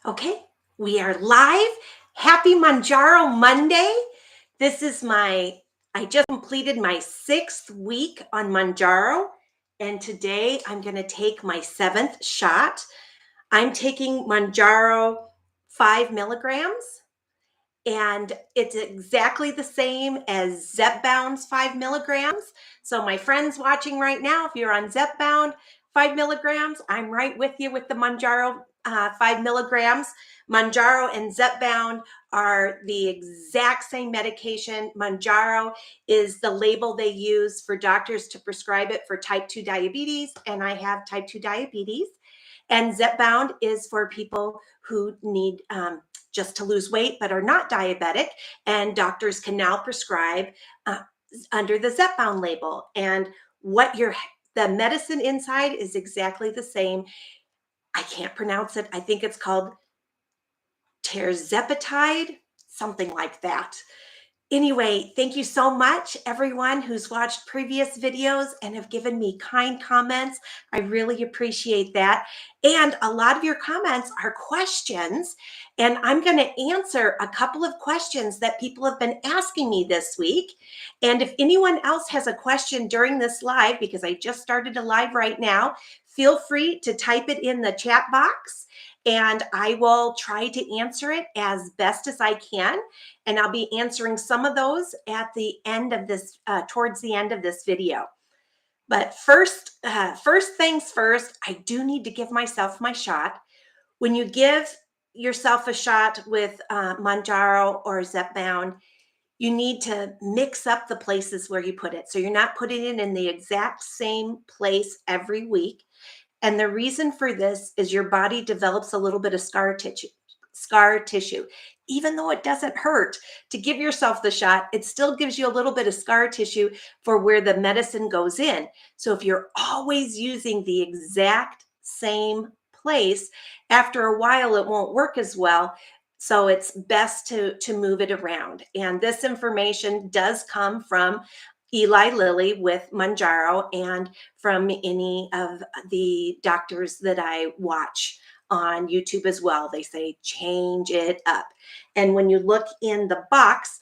Okay, we are live. Happy Mounjaro Monday. This is I just completed my 6th week on Mounjaro, and today I'm going to take my 7th shot. I'm taking Mounjaro 5 milligrams, and it's exactly the same as Zepbound's 5 milligrams. So my friends watching right now, if you're on Zepbound 5 milligrams, I'm right with you with the Mounjaro 5 milligrams. Mounjaro and Zepbound are the exact same medication. Mounjaro is the label they use for doctors to prescribe it for type 2 diabetes, and I have type 2 diabetes. And Zepbound is for people who need just to lose weight but are not diabetic, and doctors can now prescribe uh, under the Zepbound label. And the medicine inside is exactly the same. I can't pronounce it. I think it's called tirzepatide, something like that. Anyway, thank you so much, everyone who's watched previous videos and have given me kind comments. I really appreciate that. And a lot of your comments are questions, and I'm going to answer a couple of questions that people have been asking me this week. And if anyone else has a question during this live, because I just started a live right now, feel free to type it in the chat box, and I will try to answer it as best as I can. And I'll be answering some of those at the end of this, towards the end of this video. But first things first, I do need to give myself my shot. When you give yourself a shot with Mounjaro or Zepbound, you need to mix up the places where you put it. So you're not putting it in the exact same place every week. And the reason for this is your body develops a little bit of scar tissue. Even though it doesn't hurt to give yourself the shot, it still gives you a little bit of scar tissue for where the medicine goes in. So if you're always using the exact same place, after a while it won't work as well. So it's best to move it around. And this information does come from Eli Lilly with Mounjaro and from any of the doctors that I watch on YouTube as well. They say change it up. And when you look in the box,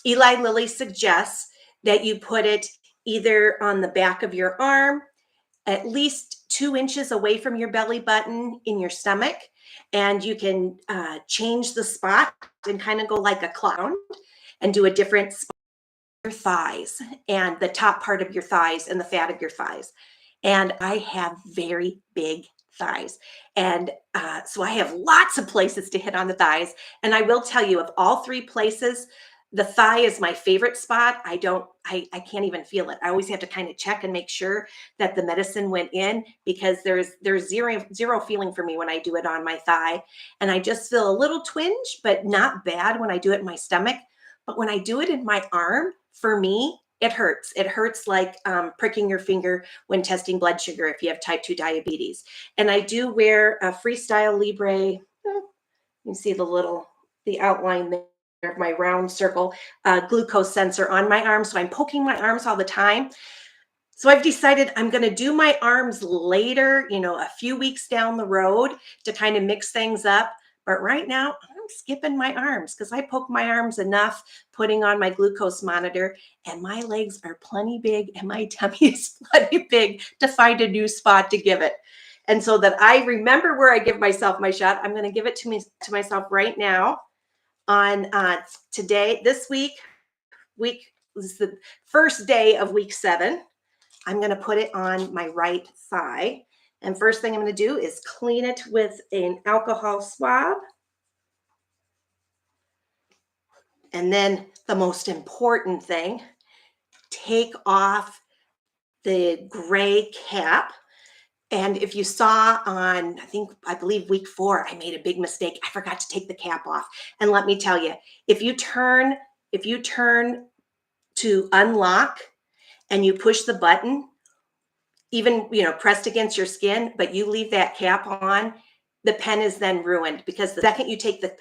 Eli Lilly suggests that you put it either on the back of your arm, at least 2 inches away from your belly button in your stomach. And you can change the spot and kind of go like a clown and do a different spot. Your thighs and the top part of your thighs and the fat of your thighs. And I have very big thighs. And so I have lots of places to hit on the thighs. And I will tell you, of all 3 places, the thigh is my favorite spot. I can't even feel it. I always have to kind of check and make sure that the medicine went in, because there's zero feeling for me when I do it on my thigh. And I just feel a little twinge, but not bad when I do it in my stomach. But when I do it in my arm, for me, it hurts. It hurts like pricking your finger when testing blood sugar if you have type 2 diabetes. And I do wear a Freestyle Libre. You see the outline there of my round circle glucose sensor on my arm. So I'm poking my arms all the time. So I've decided I'm going to do my arms later, a few weeks down the road, to kind of mix things up. But right now, I'm skipping my arms because I poke my arms enough putting on my glucose monitor, and my legs are plenty big and my tummy is plenty big to find a new spot to give it. And so that I remember where I give myself my shot, I'm going to give it to myself right now on this week is the first day of week 7. I'm going to put it on my right thigh. And first thing I'm going to do is clean it with an alcohol swab. And then the most important thing, take off the gray cap. And if you saw on, I believe week 4, I made a big mistake. I forgot to take the cap off. And let me tell you, if you turn to unlock and you push the button, even pressed against your skin, but you leave that cap on, the pen is then ruined, because the second you take the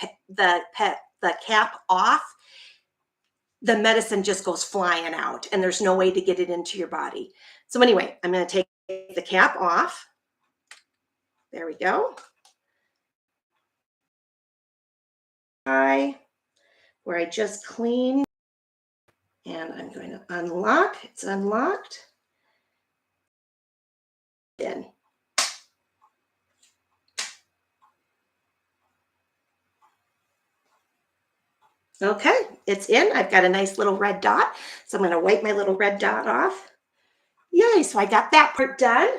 cap off, the medicine just goes flying out and there's no way to get it into your body. So anyway, I'm going to take the cap off. There we go. where I just cleaned, and I'm going to unlock. It's unlocked. In. Okay, it's in. I've got a nice little red dot. So I'm going to wipe my little red dot off. Yay, so I got that part done.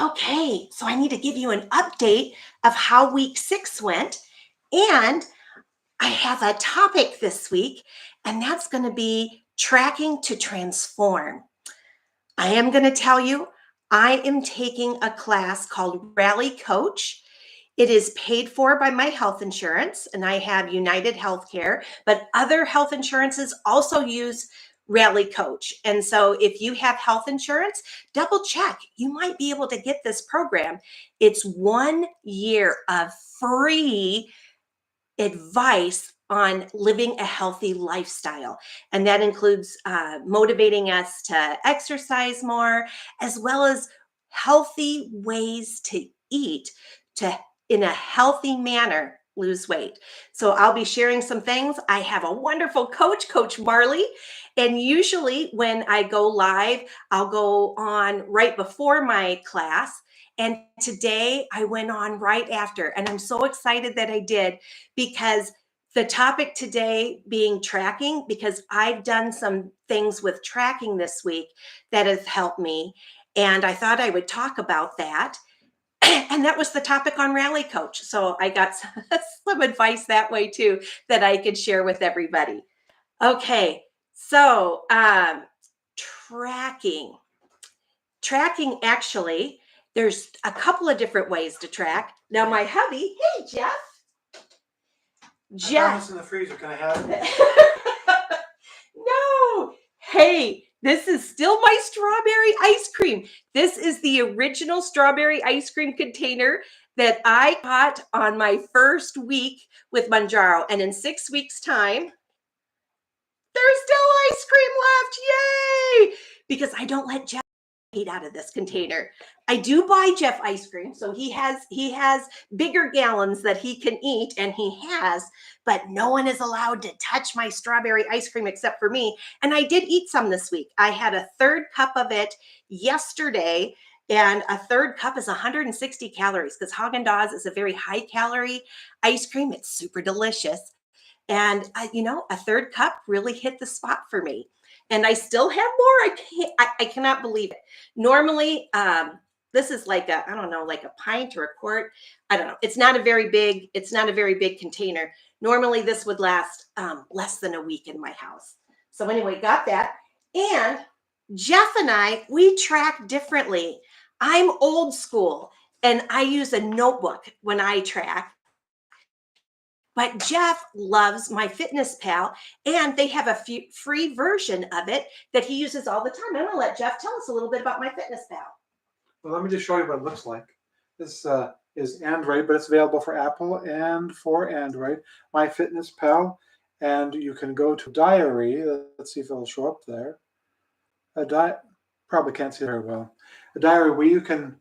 Okay, so I need to give you an update of how week 6 went. And I have a topic this week, and that's going to be tracking to transform. I am going to tell you, I am taking a class called Rally Coach. It is paid for by my health insurance, and I have United Healthcare, but other health insurances also use Rally Coach. And so if you have health insurance, double check. You might be able to get this program. It's 1 year of free advice on living a healthy lifestyle. And that includes motivating us to exercise more, as well as healthy ways to eat to, in a healthy manner, lose weight. So I'll be sharing some things. I have a wonderful coach, Coach Marley. And usually when I go live, I'll go on right before my class. And today I went on right after. And I'm so excited that I did, because the topic today being tracking, because I've done some things with tracking this week that has helped me. And I thought I would talk about that. And that was the topic on Rally Coach. So I got some advice that way too that I could share with everybody. Okay, so tracking. Tracking, actually, there's a couple of different ways to track. Now my hubby, hey Jeff. I found this in the freezer. Can I have it? No. Hey, this is still my strawberry ice cream. This is the original strawberry ice cream container that I got on my first week with Mounjaro. And in 6 weeks' time, there's still ice cream left. Yay! Because I don't let Jeff eat out of this container. I do buy Jeff ice cream, so he has bigger gallons that he can eat, and he has, but no one is allowed to touch my strawberry ice cream except for me. And I did eat some this week. I had a third cup of it yesterday, and a third cup is 160 calories because Haagen-Dazs is a very high calorie ice cream. It's super delicious. And a third cup really hit the spot for me. And I still have more. I cannot believe it. Normally, this is like a, I don't know, like a pint or a quart. I don't know. It's not a very big container. Normally this would last less than a week in my house. So anyway, got that. And Jeff and I, we track differently. I'm old school and I use a notebook when I track. But Jeff loves MyFitnessPal, and they have a free version of it that he uses all the time. I'm going to let Jeff tell us a little bit about MyFitnessPal. Well, let me just show you what it looks like. This is Android, but it's available for Apple and for Android. MyFitnessPal, and you can go to Diary. Let's see if it'll show up there. Probably can't see it very well. A diary where you can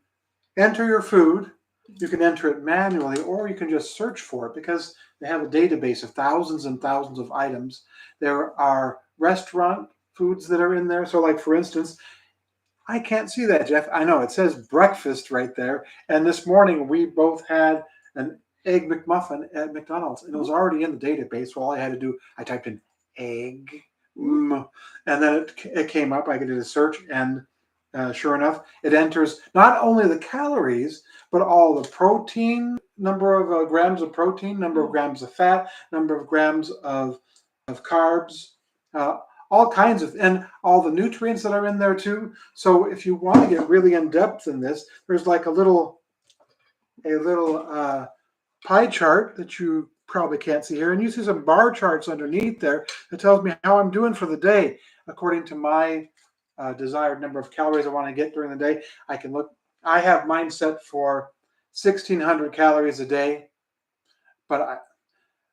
enter your food. You can enter it manually, or you can just search for it, because they have a database of thousands and thousands of items. There are restaurant foods that are in there. So like, for instance, I can't see that, Jeff. I know it says breakfast right there. And this morning we both had an egg McMuffin at McDonald's, and it was already in the database. So all I had to do, I typed in egg, and then it came up. I did a search, and sure enough, it enters not only the calories, but all the protein, number of grams of protein, number of grams of fat, number of grams of carbs, all kinds of, and all the nutrients that are in there too. So if you want to get really in depth in this, there's like a little pie chart that you probably can't see here, and you see some bar charts underneath there that tells me how I'm doing for the day according to my desired number of calories I want to get during the day. I can look. I have mine set for 1,600 calories a day, but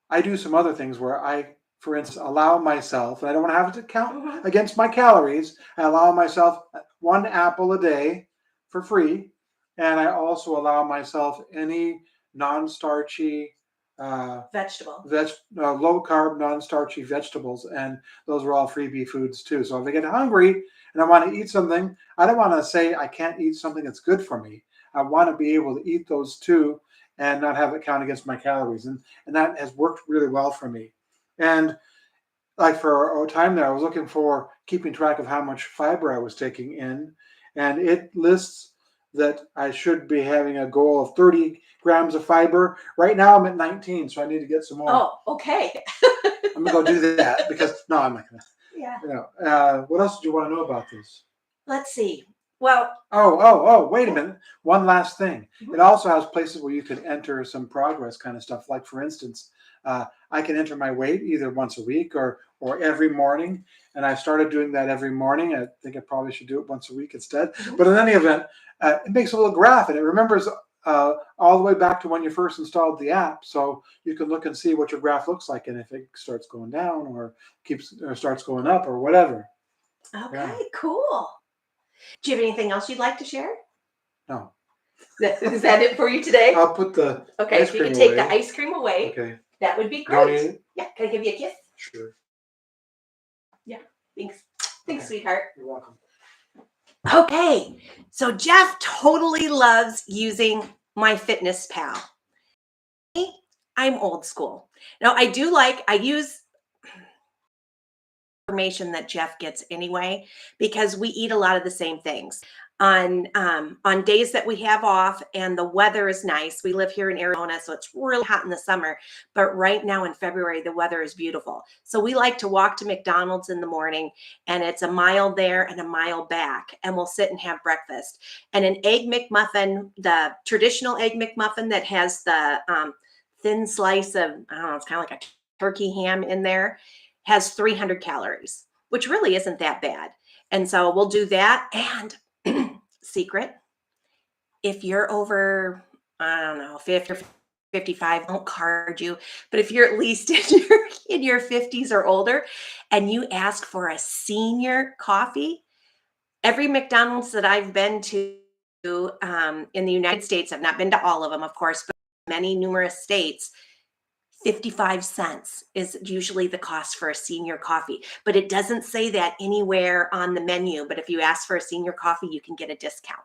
I do some other things where I, for instance, allow myself, and I don't want to have to count against my calories. I allow myself 1 apple a day for free, and I also allow myself any non-starchy Vegetable. low carb, non-starchy vegetables, and those are all freebie foods too. So if I get hungry and I want to eat something, I don't want to say I can't eat something that's good for me. I want to be able to eat those too and not have it count against my calories, and that has worked really well for me. And like for a time there, I was looking for keeping track of how much fiber I was taking in, and it lists that I should be having a goal of 30 grams of fiber. Right now I'm at 19, so I need to get some more. Oh, okay. I'm gonna go do that because no, I'm not gonna. Yeah. What else did you want to know about this? Let's see. Well, Wait a minute. One last thing. It also has places where you can enter some progress kind of stuff. Like for instance, I can enter my weight either once a week or every morning. And I started doing that every morning. I think I probably should do it once a week instead. But in any event, it makes a little graph and it remembers all the way back to when you first installed the app. So you can look and see what your graph looks like and if it starts going down or starts going up or whatever. okay, cool. Do you have anything else you'd like to share? No. Is that it for you today? I'll put the okay, ice if you cream could take away. the ice cream away, Okay. that would be Don't great. eat it? Yeah, can I give you a kiss? Sure. Yeah, thanks. Thanks, sweetheart. You're welcome. Okay, so Jeff totally loves using MyFitnessPal. I'm old school. Now, I use information that Jeff gets anyway, because we eat a lot of the same things. On days that we have off and the weather is nice, we live here in Arizona, so it's really hot in the summer, but right now in February, the weather is beautiful. So we like to walk to McDonald's in the morning, and it's a mile there and a mile back, and we'll sit and have breakfast. And an Egg McMuffin, the traditional Egg McMuffin that has the thin slice of, I don't know, it's kind of like a turkey ham in there, has 300 calories, which really isn't that bad. And so we'll do that. And secret, if you're over, I don't know, 50 or 55, I won't card you, but if you're at least in your 50s or older and you ask for a senior coffee, every McDonald's that I've been to in the United States, I've not been to all of them, of course, but many numerous states, 55 cents is usually the cost for a senior coffee, but it doesn't say that anywhere on the menu. But if you ask for a senior coffee, you can get a discount.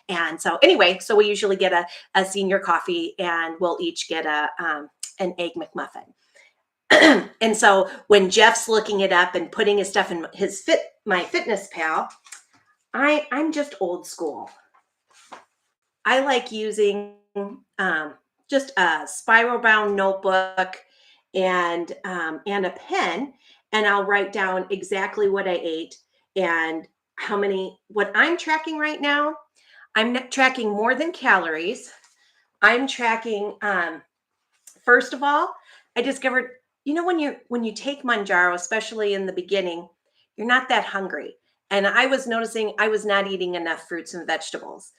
And so anyway, so we usually get a senior coffee and we'll each get an Egg McMuffin. And so when Jeff's looking it up and putting his stuff in MyFitnessPal, I'm just old school. I like using just a spiral bound notebook and a pen, and I'll write down exactly what I ate and what I'm tracking right now. I'm not tracking more than calories. I'm tracking, first of all, I discovered, when you take Mounjaro, especially in the beginning, you're not that hungry. And I was noticing I was not eating enough fruits and vegetables.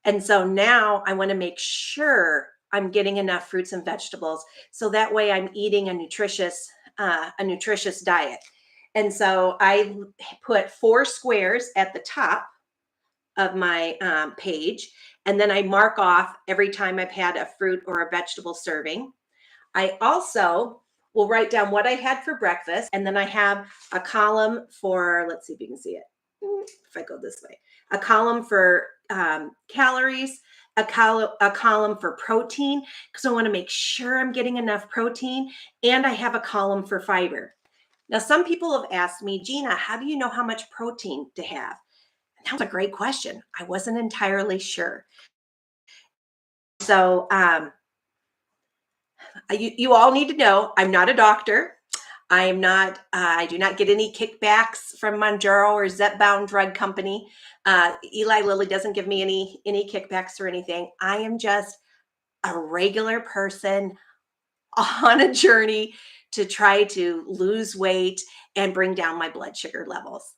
And so now I want to make sure I'm getting enough fruits and vegetables, so that way I'm eating a nutritious diet. And so I put 4 squares at the top of my page, and then I mark off every time I've had a fruit or a vegetable serving. I also will write down what I had for breakfast, and then I have a column for, let's see if you can see it. If I go this way, a column for calories, a column for protein, because I want to make sure I'm getting enough protein, and I have a column for fiber. Now, some people have asked me, Gina, how do you know how much protein to have? And that was a great question. I wasn't entirely sure. So you all need to know I'm not a doctor. I am not, I do not get any kickbacks from Mounjaro or Zepbound drug company. Eli Lilly doesn't give me any kickbacks or anything. I am just a regular person on a journey to try to lose weight and bring down my blood sugar levels.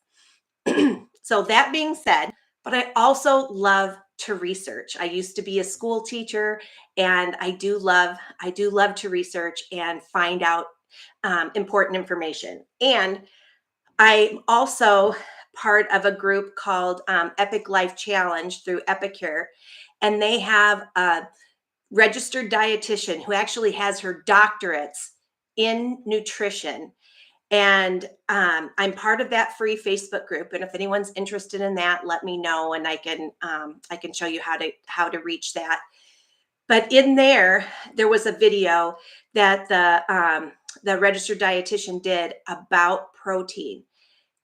So that being said, but I also love to research. I used to be a school teacher, and I do love to research and find out important information. And I'm also part of a group called Epic Life Challenge through Epicure, and they have registered dietitian who actually has her doctorates in nutrition. And I'm part of that free Facebook group. And if anyone's interested in that, let me know, and I can show you how to reach that. But in there was a video that the registered dietitian did about protein,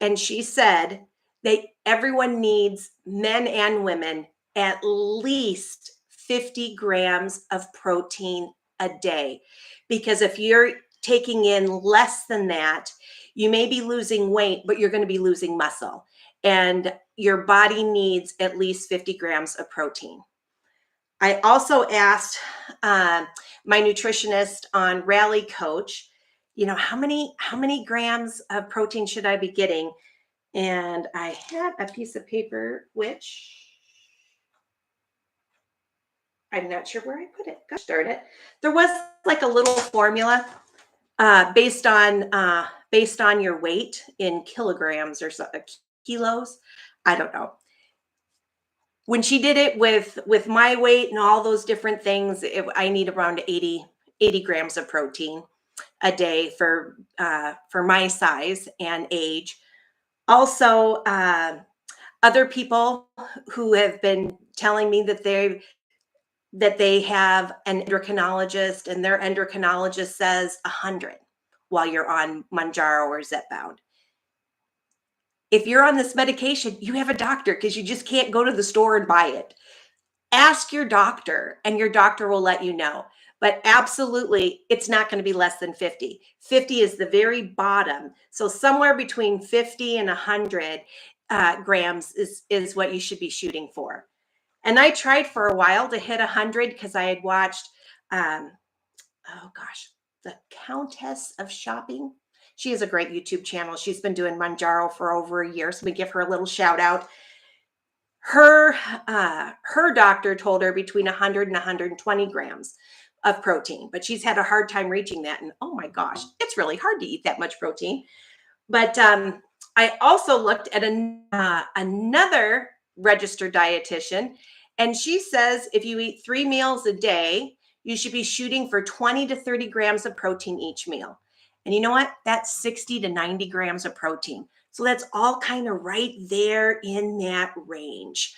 and she said that everyone needs, men and women, at least 50 grams of protein a day. Because if you're taking in less than that, you may be losing weight, but you're going to be losing muscle. And your body needs at least 50 grams of protein. I also asked my nutritionist on Rally Coach, how many grams of protein should I be getting? And I had a piece of paper, which I'm not sure where I put it. Gosh darn it. There was like a little formula based on your weight in kilograms or kilos. I don't know. When she did it with my weight and all those different things, I need around 80 grams of protein a day for my size and age. Also, other people who have been telling me that they have an endocrinologist, and their endocrinologist says 100 while you're on Mounjaro or Zepbound. If you're on this medication, you have a doctor, because you just can't go to the store and buy it. Ask your doctor, and your doctor will let you know. But absolutely, it's not going to be less than 50. 50 is the very bottom. So somewhere between 50 and 100 grams is what you should be shooting for. And I tried for a while to hit 100 because I had watched, the Countess of Shopping. She has a great YouTube channel. She's been doing Monjaro for over a year, so we give her a little shout out. Her doctor told her between 100 and 120 grams of protein, but she's had a hard time reaching that. And oh my gosh, it's really hard to eat that much protein. But I also looked at another registered dietitian, and she says if you eat 3 meals a day, you should be shooting for 20 to 30 grams of protein each meal. And you know what? That's 60 to 90 grams of protein. So that's all kind of right there in that range.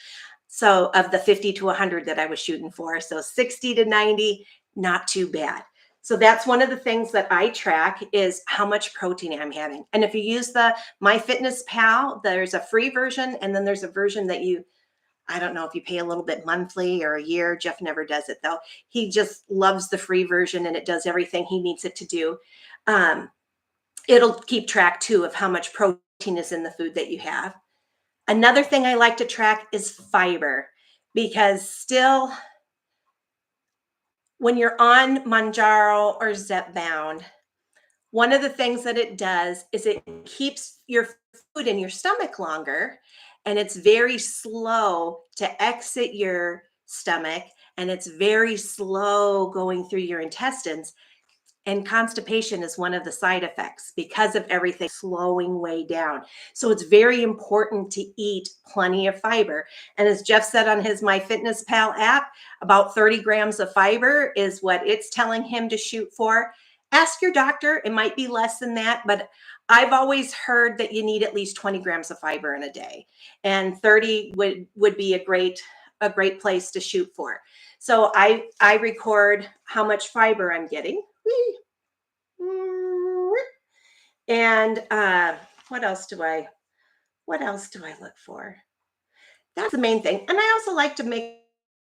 So of the 50 to 100 that I was shooting for. So 60 to 90, not too bad. So that's one of the things that I track, is how much protein I'm having. And if you use the MyFitnessPal, there's a free version, and then there's a version that I don't know if you pay a little bit monthly or a year. Jeff never does it though. He just loves the free version, and it does everything he needs it to do. It'll keep track too of how much protein is in the food that you have. Another thing I like to track is fiber, because still, when you're on Mounjaro or Zepbound, one of the things that it does is it keeps your food in your stomach longer, and it's very slow to exit your stomach, and it's very slow going through your intestines. And constipation is one of the side effects because of everything slowing way down. So it's very important to eat plenty of fiber. And as Jeff said on his MyFitnessPal app, about 30 grams of fiber is what it's telling him to shoot for. Ask your doctor. It might be less than that, but I've always heard that you need at least 20 grams of fiber in a day. And 30 would be a great place to shoot for. So I record how much fiber I'm getting. And what else do I look for? That's the main thing. And I also like to make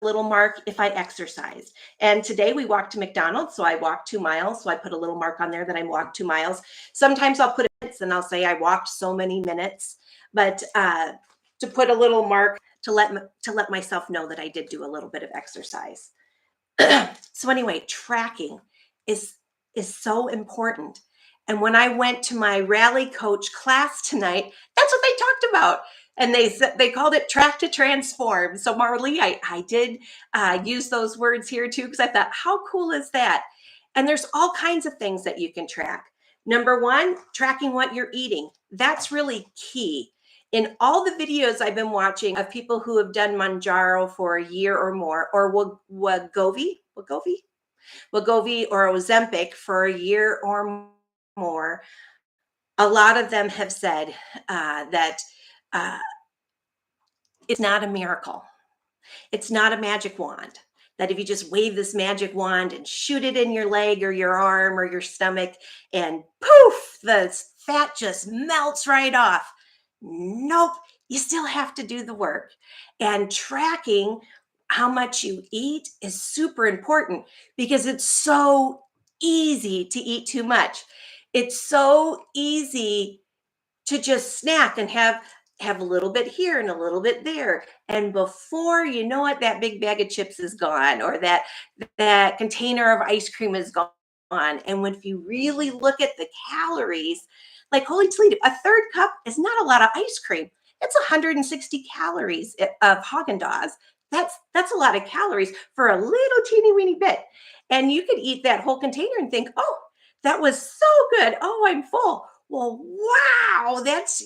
a little mark if I exercise. And today we walked to McDonald's, so I walked 2 miles. So I put a little mark on there that I walked 2 miles. Sometimes I'll put minutes and I'll say I walked so many minutes. But to put a little mark to let myself know that I did do a little bit of exercise. So anyway, tracking is so important. And when I went to my Rally Coach class tonight, that's what they talked about. And they called it Track to Transform. So Marley, I did use those words here too, because I thought, how cool is that? And there's all kinds of things that you can track. Number one, tracking what you're eating. That's really key. In all the videos I've been watching of people who have done Mounjaro for a year or more, or Wegovy, Wegovy or Ozempic for a year or more, a lot of them have said that uh, it's not a miracle. It's not a magic wand. That if you just wave this magic wand and shoot it in your leg or your arm or your stomach and poof, the fat just melts right off. Nope, you still have to do the work. And tracking how much you eat is super important because it's so easy to eat too much. It's so easy to just snack and have a little bit here and a little bit there, and before you know it, that big bag of chips is gone, or that container of ice cream is gone. And when you really look at the calories, like, holy Toledo, a third cup is not a lot of ice cream. It's 160 calories of Haagen-Dazs. That's a lot of calories for a little teeny weeny bit, and you could eat that whole container and think, oh, that was so good, oh, I'm full. Well, wow, that's,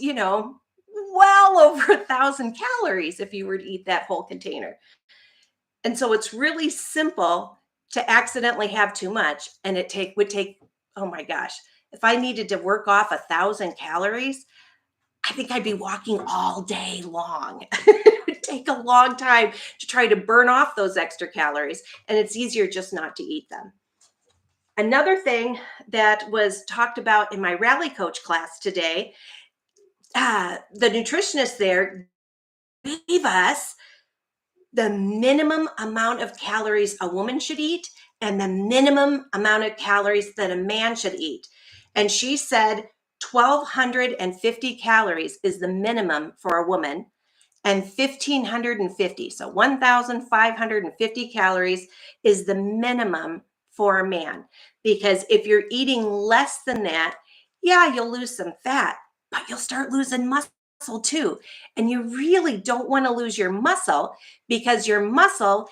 well over 1,000 calories if you were to eat that whole container. And so it's really simple to accidentally have too much. And would take, oh my gosh, if I needed to work off 1,000 calories, I think I'd be walking all day long. It would take a long time to try to burn off those extra calories. And it's easier just not to eat them. Another thing that was talked about in my rally coach class today, the nutritionist there gave us the minimum amount of calories a woman should eat and the minimum amount of calories that a man should eat. And she said 1,250 calories is the minimum for a woman, and 1,550, so 1,550 calories is the minimum for a man. Because if you're eating less than that, yeah, you'll lose some fat, but you'll start losing muscle too. And you really don't want to lose your muscle because your muscle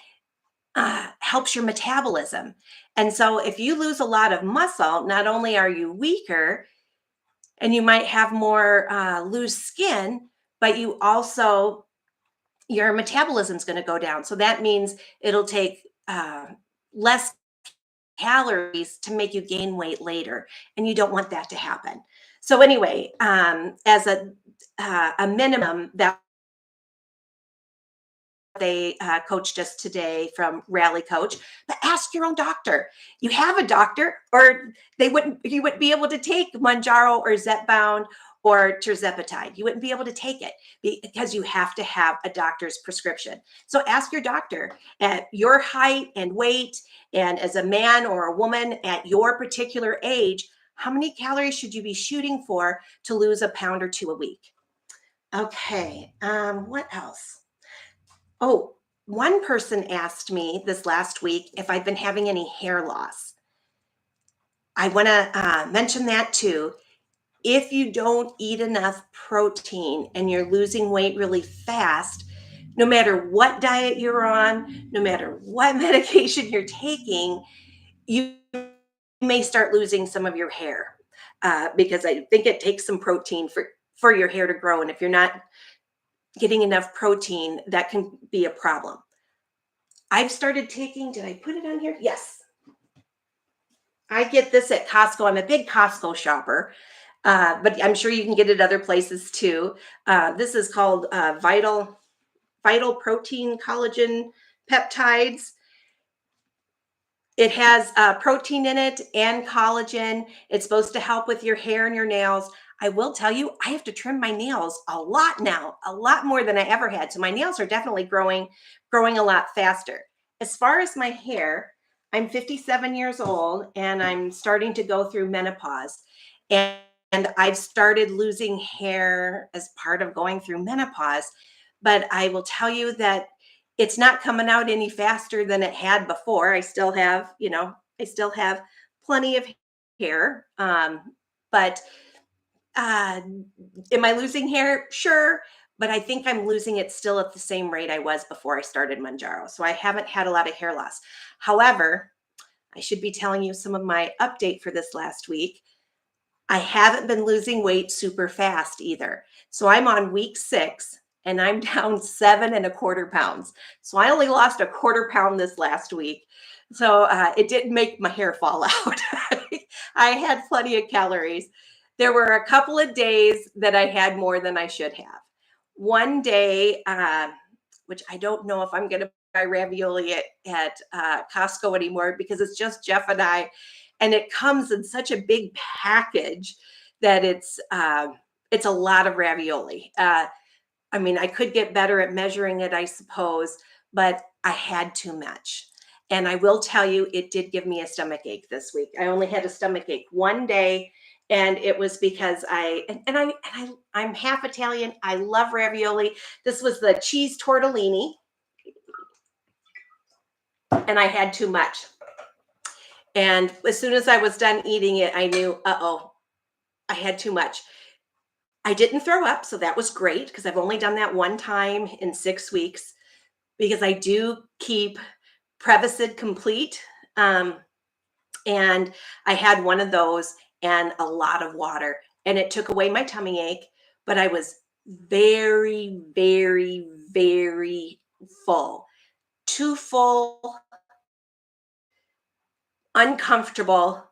helps your metabolism. And so if you lose a lot of muscle, not only are you weaker and you might have more loose skin, but you also, your metabolism is going to go down. So that means it'll take less calories to make you gain weight later. And you don't want that to happen. So anyway, as a minimum, that they coached us today from Rally Coach, but ask your own doctor. You have a doctor, or you wouldn't be able to take Mounjaro or Zepbound or tirzepatide. You wouldn't be able to take it because you have to have a doctor's prescription. So ask your doctor at your height and weight, and as a man or a woman at your particular age, how many calories should you be shooting for to lose a pound or two a week? Okay, what else? Oh, one person asked me this last week if I've been having any hair loss. I want to mention that too. If you don't eat enough protein and you're losing weight really fast, no matter what diet you're on, no matter what medication you're taking, you may start losing some of your hair because I think it takes some protein for your hair to grow. And if you're not getting enough protein, that can be a problem. I've started taking, did I put it on here? Yes. I get this at Costco. I'm a big Costco shopper, but I'm sure you can get it other places too. This is called Vital Protein Collagen Peptides. It has protein in it and collagen. It's supposed to help with your hair and your nails. I will tell you, I have to trim my nails a lot now, a lot more than I ever had. So my nails are definitely growing a lot faster. As far as my hair, I'm 57 years old and I'm starting to go through menopause. And I've started losing hair as part of going through menopause. But I will tell you that it's not coming out any faster than it had before. I still have plenty of hair. But am I losing hair? Sure. But I think I'm losing it still at the same rate I was before I started Mounjaro. So I haven't had a lot of hair loss. However, I should be telling you some of my update for this last week. I haven't been losing weight super fast either. So I'm on week 6 and I'm down 7.25 pounds. So I only lost 1/4 pound this last week. So it didn't make my hair fall out. I had plenty of calories. There were a couple of days that I had more than I should have. One day, which I don't know if I'm going to buy ravioli at Costco anymore because it's just Jeff and I, and it comes in such a big package that it's a lot of ravioli. I mean, I could get better at measuring it, I suppose, but I had too much. And I will tell you, it did give me a stomach ache this week. I only had a stomach ache one day, and it was because I'm half Italian. I love ravioli. This was the cheese tortellini, and I had too much. And as soon as I was done eating it, I knew, uh-oh, I had too much. I didn't throw up, so that was great because I've only done that one time in 6 weeks because I do keep Prevacid Complete. And I had one of those and a lot of water, and it took away my tummy ache, but I was very, very, very full. Too full, uncomfortable,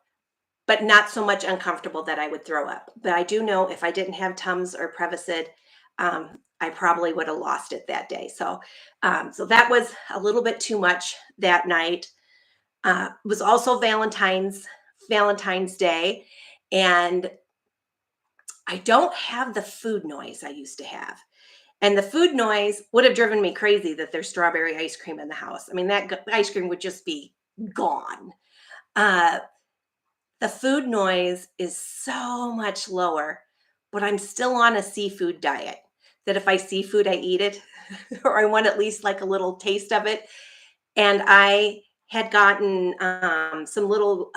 but not so much uncomfortable that I would throw up. But I do know if I didn't have Tums or Prevacid, I probably would have lost it that day. So that was a little bit too much that night. It was also Valentine's Day, and I don't have the food noise I used to have. And the food noise would have driven me crazy that there's strawberry ice cream in the house. I mean, that ice cream would just be gone. The food noise is so much lower, but I'm still on a seafood diet. That if I see food, I eat it, or I want at least like a little taste of it. And I had gotten some little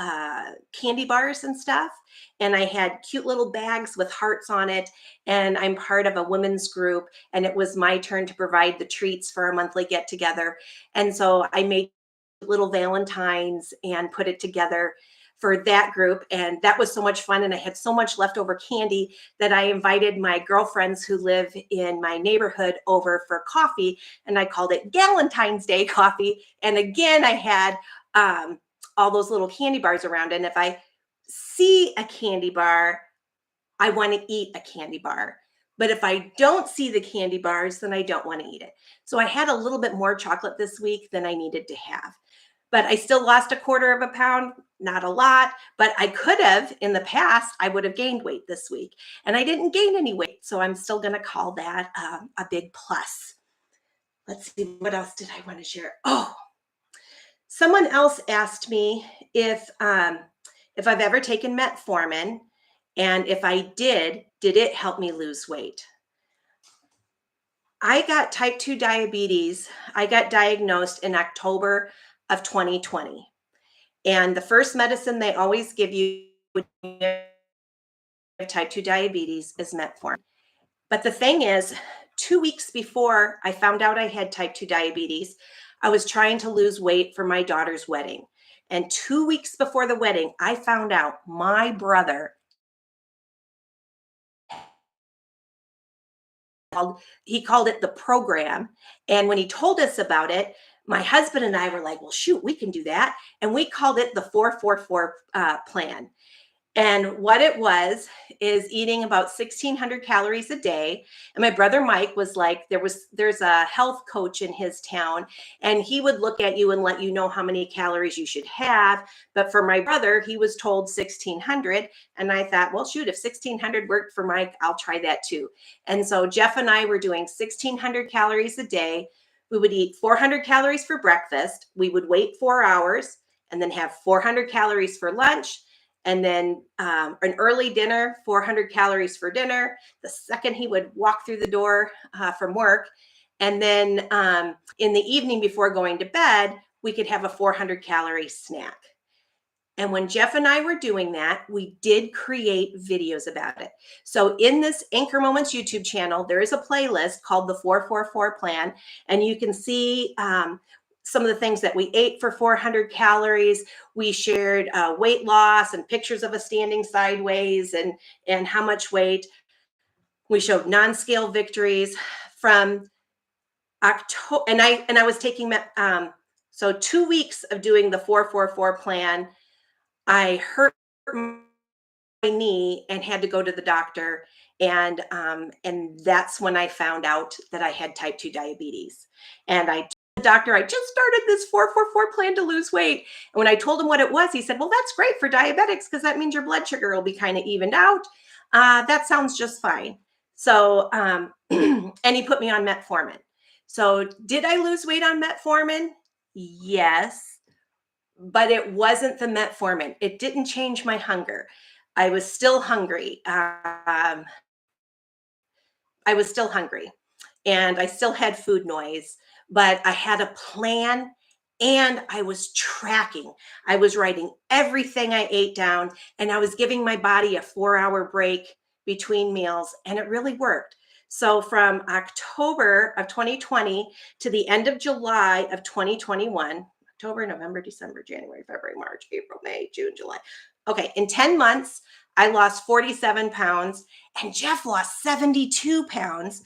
candy bars and stuff, and I had cute little bags with hearts on it. And I'm part of a women's group, and it was my turn to provide the treats for our monthly get together. And so I made little Valentines and put it together for that group, and that was so much fun. And I had so much leftover candy that I invited my girlfriends who live in my neighborhood over for coffee, and I called it Galentine's Day coffee. And again, I had all those little candy bars around, and if I see a candy bar, I want to eat a candy bar. But if I don't see the candy bars, then I don't want to eat it. So I had a little bit more chocolate this week than I needed to have. But I still lost 1/4 pound, not a lot, but I could have in the past, I would have gained weight this week. And I didn't gain any weight. So I'm still going to call that a big plus. Let's see, what else did I want to share? Oh, someone else asked me if I've ever taken metformin, and if I did it help me lose weight? I got type 2 diabetes. I got diagnosed in October of 2020. And the first medicine they always give you when you have type 2 diabetes is metformin. But the thing is, 2 weeks before I found out I had type 2 diabetes, I was trying to lose weight for my daughter's wedding. And 2 weeks before the wedding, I found out my brother, he called it the program. And when he told us about it, my husband and I were like, well, shoot, we can do that. And we called it the 444 plan. And what it was is eating about 1,600 calories a day. And my brother Mike was like, there's a health coach in his town, and he would look at you and let you know how many calories you should have. But for my brother, he was told 1,600. And I thought, well, shoot, if 1,600 worked for Mike, I'll try that too. And so Jeff and I were doing 1,600 calories a day. We would eat 400 calories for breakfast. We would wait 4 hours and then have 400 calories for lunch. And then an early dinner, 400 calories for dinner. The second he would walk through the door from work. And then in the evening before going to bed, we could have a 400 calorie snack. And when Jeff and I were doing that, we did create videos about it. So in this Anchor Moments YouTube channel, there is a playlist called the 444 Plan. And you can see some of the things that we ate for 400 calories. We shared weight loss and pictures of us standing sideways and how much weight. We showed non-scale victories from October. And I was taking So 2 weeks of doing the 4-4-4 plan, I hurt my knee and had to go to the doctor. And that's when I found out that I had type 2 diabetes. And I told the doctor, I just started this 4-4-4 plan to lose weight. And when I told him what it was, he said, well, that's great for diabetics because that means your blood sugar will be kind of evened out. That sounds just fine. So, and he put me on metformin. So did I lose weight on metformin? Yes, but it wasn't the metformin. It didn't change my hunger. I was still hungry. I was still hungry and I still had food noise, but I had a plan and I was tracking. I was writing everything I ate down and I was giving my body a 4-hour break between meals, and it really worked. So from October of 2020 to the end of July of 2021, October, November, December, January, February, March, April, May, June, July. Okay, in 10 months, I lost 47 pounds and Jeff lost 72 pounds.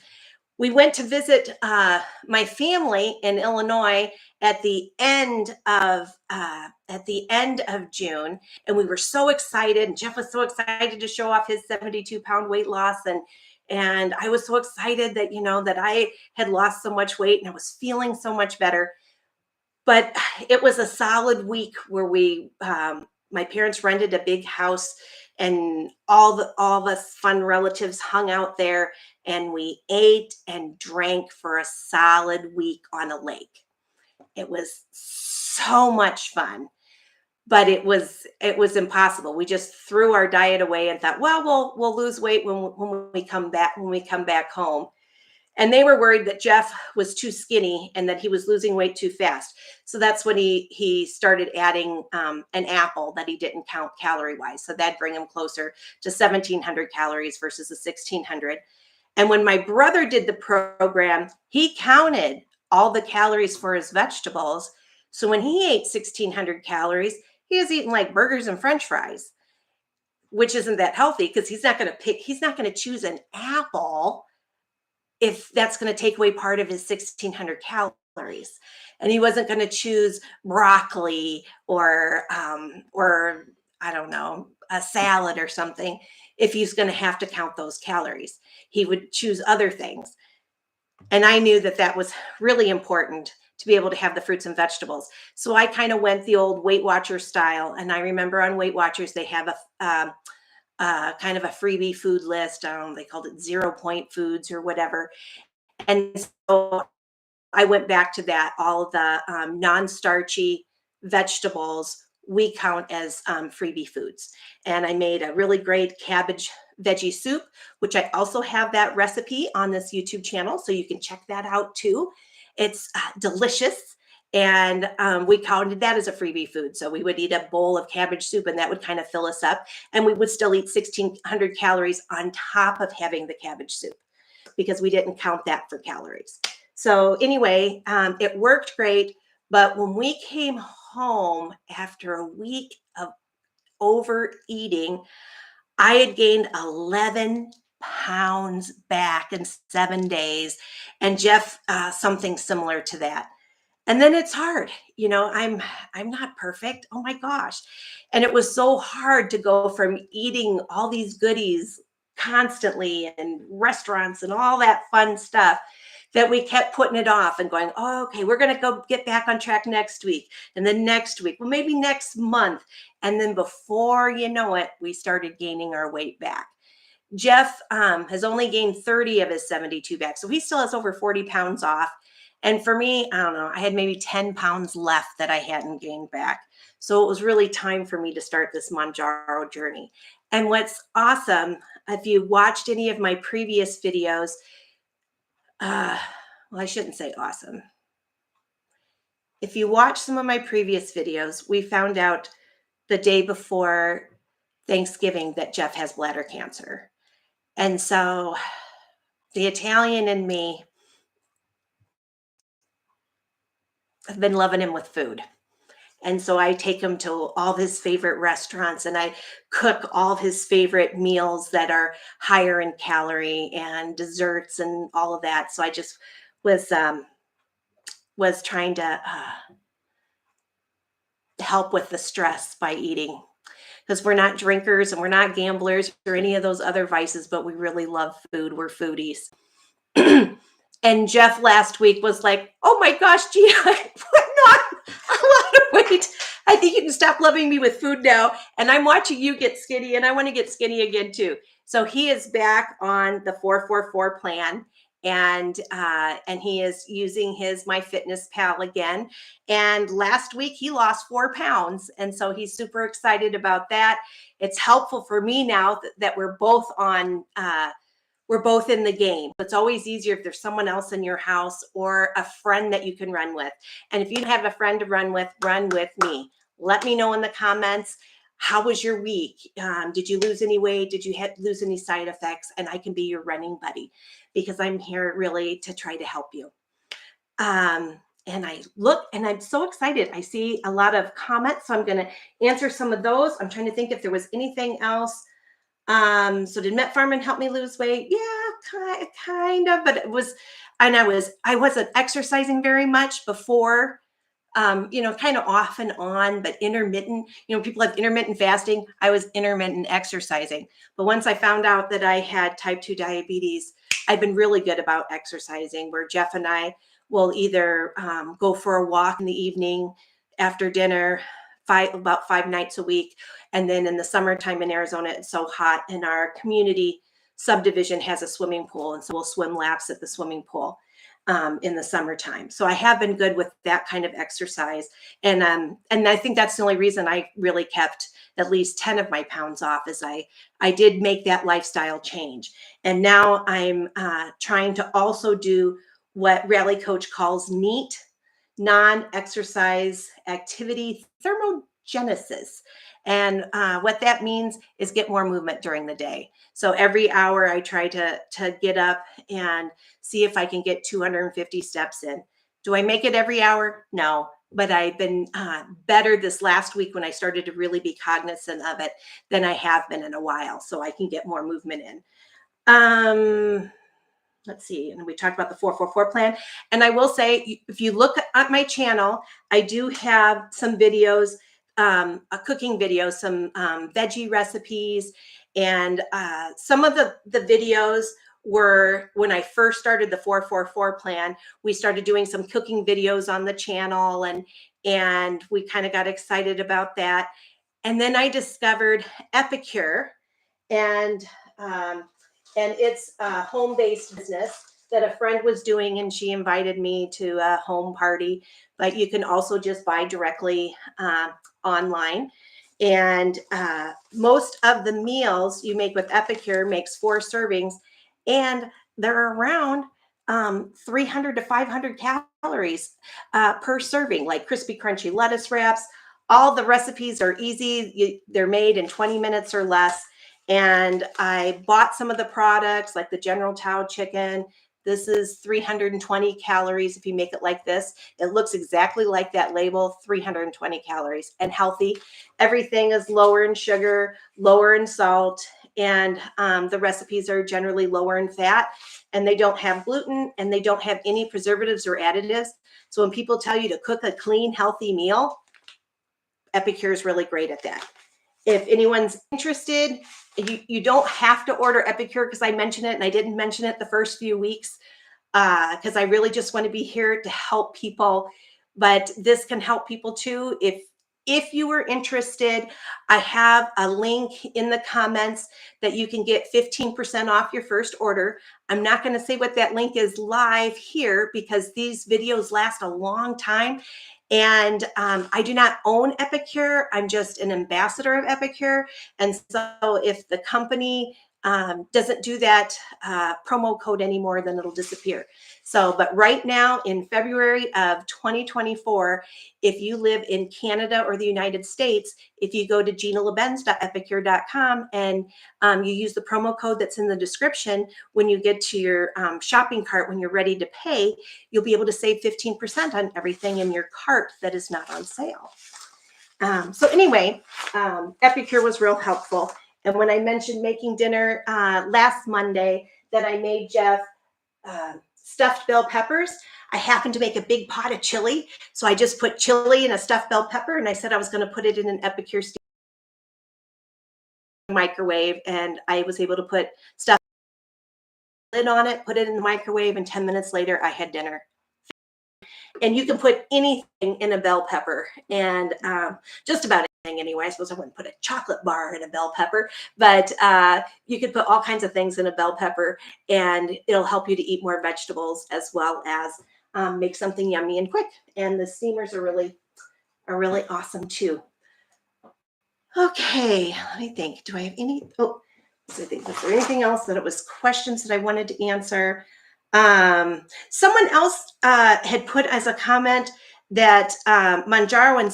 We went to visit my family in Illinois at the end of June, and we were so excited. And Jeff was so excited to show off his 72-pound weight loss, and I was so excited that that I had lost so much weight and I was feeling so much better. But it was a solid week where my parents rented a big house and all of us fun relatives hung out there and we ate and drank for a solid week on a lake. It was so much fun, but it was impossible. We just threw our diet away and thought, well, we'll lose weight when we come back home. And they were worried that Jeff was too skinny and that he was losing weight too fast. So that's when he started adding an apple that he didn't count calorie-wise. So that'd bring him closer to 1,700 calories versus the 1,600. And when my brother did the program, he counted all the calories for his vegetables. So when he ate 1,600 calories, he was eating like burgers and French fries, which isn't that healthy because he's not going to choose an apple if that's going to take away part of his 1,600 calories. And he wasn't going to choose broccoli or I don't know, a salad or something if he's going to have to count those calories. He would choose other things. And I knew that was really important to be able to have the fruits and vegetables. So I kind of went the old Weight Watcher style. And I remember on Weight Watchers, they have a kind of a freebie food list. They called it 0 point foods or whatever. And so I went back to that. All of the non-starchy vegetables we count as freebie foods. And I made a really great cabbage veggie soup, which I also have that recipe on this YouTube channel. So you can check that out too. It's delicious. And we counted that as a freebie food. So we would eat a bowl of cabbage soup and that would kind of fill us up. And we would still eat 1,600 calories on top of having the cabbage soup because we didn't count that for calories. So anyway, it worked great. But when we came home after a week of overeating, I had gained 11 pounds back in 7 days. And Jeff, something similar to that. And then it's hard, I'm not perfect. Oh my gosh. And it was so hard to go from eating all these goodies constantly and restaurants and all that fun stuff that we kept putting it off and going, oh, okay, we're going to go get back on track next week. And then next week, well, maybe next month. And then before you know it, we started gaining our weight back. Jeff has only gained 30 of his 72 back. So he still has over 40 pounds off. And for me, I don't know, I had maybe 10 pounds left that I hadn't gained back. So it was really time for me to start this Mounjaro journey. And what's awesome, if you watched any of my previous videos, well, I shouldn't say awesome. If you watch some of my previous videos, we found out the day before Thanksgiving that Jeff has bladder cancer. And so the Italian in me have been loving him with food. And so I take him to all of his favorite restaurants and I cook all of his favorite meals that are higher in calorie and desserts and all of that. So I just was trying to help with the stress by eating, because we're not drinkers and we're not gamblers or any of those other vices, but we really love food. We're foodies. And Jeff last week was like, oh my gosh, Gina, I'm putting on a lot of weight. I think you can stop loving me with food now. And I'm watching you get skinny, and I want to get skinny again too. So he is back on the 4-4-4 plan, and he is using his MyFitnessPal again. And last week he lost 4 pounds, and so he's super excited about that. It's helpful for me now that we're both on. We're both in the game. It's always easier if there's someone else in your house or a friend that you can run with. And if you have a friend to run with me. Let me know in the comments, how was your week? Did you lose any weight? Did you lose any side effects? And I can be your running buddy, because I'm here really to try to help you. And I look, and I'm so excited. I see a lot of comments, so I'm going to answer some of those. I'm trying to think if there was anything else. So did metformin help me lose weight? Yeah, kind of, but it was, and I wasn't exercising very much before, kind of off and on, but intermittent. People have intermittent fasting. I was intermittent exercising. But once I found out that I had type 2 diabetes, I've been really good about exercising, where Jeff and I will either go for a walk in the evening after dinner, about 5 nights a week. And then in the summertime in Arizona, it's so hot, and our community subdivision has a swimming pool. And so we'll swim laps at the swimming pool in the summertime. So I have been good with that kind of exercise. And I think that's the only reason I really kept at least 10 of my pounds off, is I did make that lifestyle change. And now I'm trying to also do what Rally Coach calls NEAT, non-exercise activity thermogenesis. And what that means is get more movement during the day. So every hour I try to get up and see if I can get 250 steps in. Do I make it every hour? No, but I've been better this last week when I started to really be cognizant of it than I have been in a while, so I can get more movement in. Let's see, and we talked about the 4-4-4 plan. And I will say, if you look at my channel, I do have some videos, a cooking video, some veggie recipes, and some of the videos were when I first started the 4-4-4 plan. We started doing some cooking videos on the channel, and we kind of got excited about that. And then I discovered Epicure, and it's a home-based business that a friend was doing, and she invited me to a home party. But you can also just buy directly online. And most of the meals you make with Epicure makes 4 servings, and they're around 300 to 500 calories per serving, like crispy, crunchy lettuce wraps. All the recipes are easy. They're made in 20 minutes or less. And I bought some of the products, like the General Tao chicken. This is 320 calories if you make it like this. It looks exactly like that label, 320 calories, and healthy. Everything is lower in sugar, lower in salt, and the recipes are generally lower in fat, and they don't have gluten, and they don't have any preservatives or additives. So when people tell you to cook a clean, healthy meal, Epicure is really great at that. If anyone's interested, you don't have to order Epicure, because I mentioned it, and I didn't mention it the first few weeks because I really just want to be here to help people. But this can help people too. If you were interested, I have a link in the comments that you can get 15% off your first order. I'm not going to say what that link is live here, because these videos last a long time. And I do not own Epicure. I'm just an ambassador of Epicure. And so if the company doesn't do that promo code anymore, then it'll disappear. So, but right now in February of 2024, if you live in Canada or the United States, if you go to ginalabens.epicure.com and you use the promo code that's in the description, when you get to your shopping cart, when you're ready to pay, you'll be able to save 15% on everything in your cart that is not on sale. So anyway, Epicure was real helpful. And when I mentioned making dinner last Monday, that I made Jeff stuffed bell peppers. I happened to make a big pot of chili. So I just put chili and a stuffed bell pepper, and I said I was going to put it in an Epicure microwave, and I was able to put stuff lid on it, put it in the microwave, and 10 minutes later I had dinner. And you can put anything in a bell pepper, and just about anything anyway. I suppose I wouldn't put a chocolate bar in a bell pepper, but you could put all kinds of things in a bell pepper, and it'll help you to eat more vegetables as well as make something yummy and quick. And the steamers are really awesome too. Okay, let me think. Do I have any? Oh, so I think, was there anything else that it was questions that I wanted to answer? Someone else had put as a comment that Mounjaro and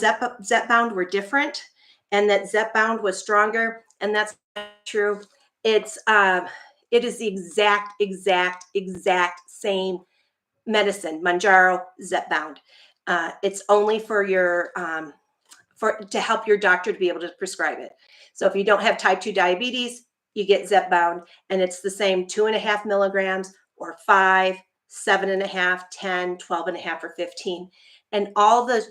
Zepbound were different, and that Zepbound was stronger, and that's not true. It is the exact same medicine, Mounjaro, Zepbound. It's only for your to help your doctor to be able to prescribe it. So if you don't have type 2 diabetes, you get Zepbound, and it's the same 2.5 milligrams or 5, 7.5, 10, 12.5, or 15. And all the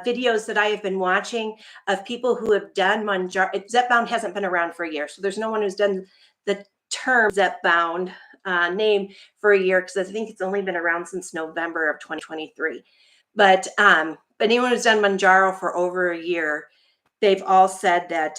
videos that I have been watching of people who have done Mounjaro, Zepbound hasn't been around for a year. So there's no one who's done the term Zepbound name for a year, because I think it's only been around since November of 2023. But anyone who's done Mounjaro for over a year, they've all said that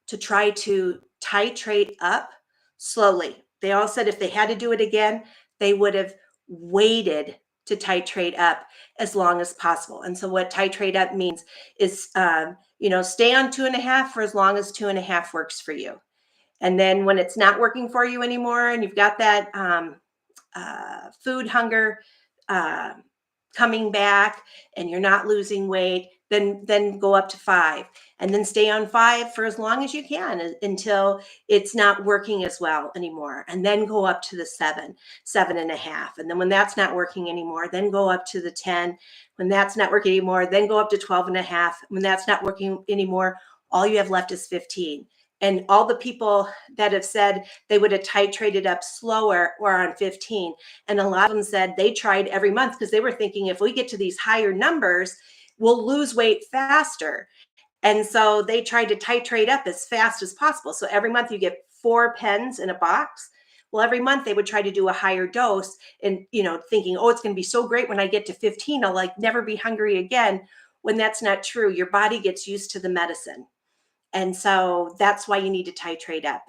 to try to titrate up slowly. They all said if they had to do it again, they would have waited to titrate up as long as possible. And so what titrate up means is, stay on 2.5 for as long as 2.5 works for you. And then when it's not working for you anymore, and you've got that food hunger coming back, and you're not losing weight, then go up to 5, and then stay on 5 for as long as you can until it's not working as well anymore, and then go up to the 7, 7.5, and then when that's not working anymore, then go up to the 10. When that's not working anymore, then go up to 12.5. When that's not working anymore, all you have left is 15. And all the people that have said they would have titrated up slower were on 15. And a lot of them said they tried every month because they were thinking if we get to these higher numbers, we'll lose weight faster. And so they tried to titrate up as fast as possible. So every month you get 4 pens in a box. Well, every month they would try to do a higher dose, and, thinking, oh, it's going to be so great when I get to 15, I'll never be hungry again. When that's not true. Your body gets used to the medicine. And so that's why you need to titrate up,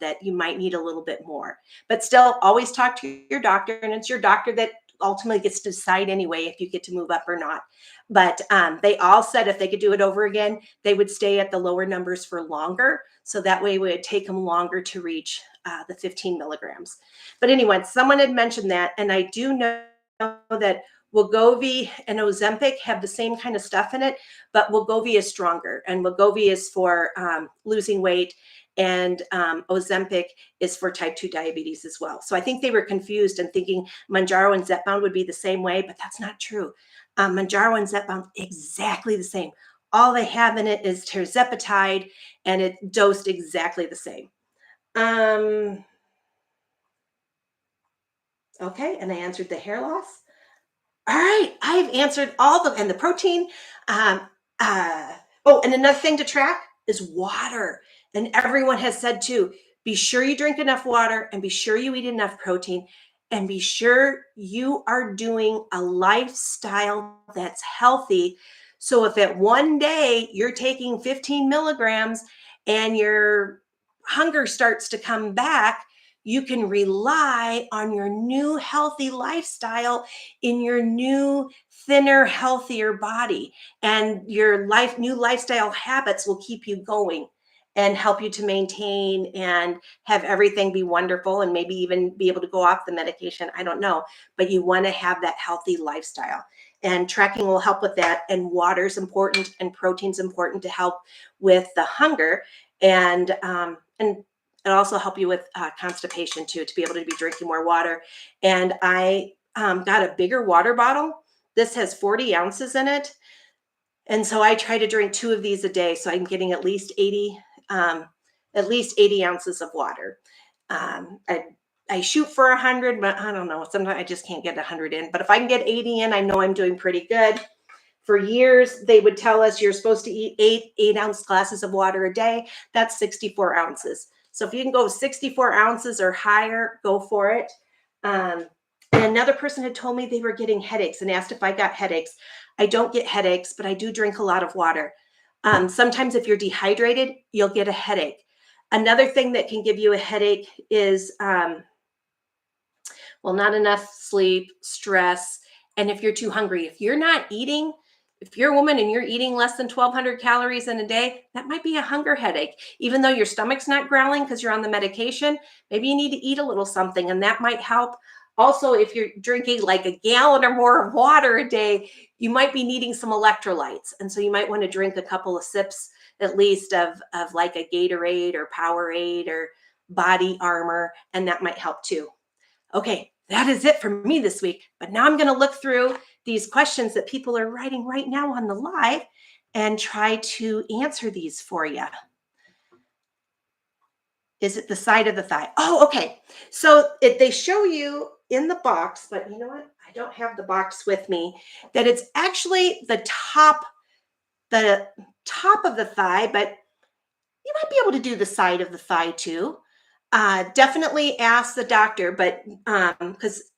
that you might need a little bit more. But still, always talk to your doctor, and it's your doctor that ultimately gets to decide anyway if you get to move up or not. But they all said if they could do it over again, they would stay at the lower numbers for longer. So that way it would take them longer to reach the 15 milligrams. But anyway, someone had mentioned that, and I do know that Wegovy and Ozempic have the same kind of stuff in it, but Wegovy is stronger, and Wegovy is for losing weight, and Ozempic is for type 2 diabetes as well. So I think they were confused and thinking Mounjaro and Zepbound would be the same way, but that's not true. Mounjaro and Zepbound, exactly the same. All they have in it is tirzepatide, and it's dosed exactly the same. Okay, and I answered the hair loss. All right, I've answered all and the protein. Oh, and another thing to track is water. And everyone has said too, be sure you drink enough water, and be sure you eat enough protein, and be sure you are doing a lifestyle that's healthy. So if at one day you're taking 15 milligrams and your hunger starts to come back, you can rely on your new healthy lifestyle in your new, thinner, healthier body. And your new lifestyle habits will keep you going and help you to maintain and have everything be wonderful, and maybe even be able to go off the medication. I don't know, but you want to have that healthy lifestyle. And tracking will help with that. And water's important, and protein's important to help with the hunger. And it'll also help you with constipation too, to be able to be drinking more water. And I got a bigger water bottle. This has 40 ounces in it. And so I try to drink 2 of these a day. So I'm getting at least 80 ounces of water. I shoot for 100, but I don't know. Sometimes I just can't get 100 in. But if I can get 80 in, I know I'm doing pretty good. For years, they would tell us you're supposed to eat 8-ounce glasses of water a day. That's 64 ounces. So if you can go 64 ounces or higher, go for it. And another person had told me they were getting headaches and asked if I got headaches. I don't get headaches, but I do drink a lot of water. Sometimes if you're dehydrated, you'll get a headache. Another thing that can give you a headache is, not enough sleep, stress, and if you're too hungry. If you're not eating, if you're a woman and you're eating less than 1,200 calories in a day, that might be a hunger headache. Even though your stomach's not growling because you're on the medication, maybe you need to eat a little something, and that might help. Also, if you're drinking like a gallon or more of water a day, you might be needing some electrolytes. And so you might want to drink a couple of sips at least of like a Gatorade or Powerade or Body Armor, and that might help too. Okay, that is it for me this week. But now I'm going to look through these questions that people are writing right now on the live and try to answer these for you. Is it the side of the thigh? Oh, okay. So they show you in the box, but you know what? I don't have the box with me, that it's actually the top of the thigh, but you might be able to do the side of the thigh too. Definitely ask the doctor, but because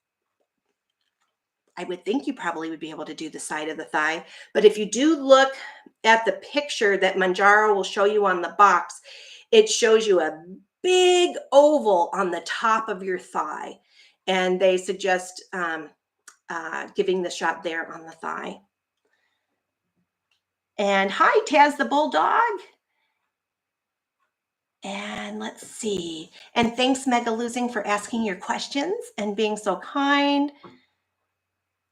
I would think you probably would be able to do the side of the thigh. But if you do look at the picture that Mounjaro will show you on the box, it shows you a big oval on the top of your thigh. And they suggest giving the shot there on the thigh. And hi, Taz the Bulldog. And let's see. And thanks, Mega Losing, for asking your questions and being so kind.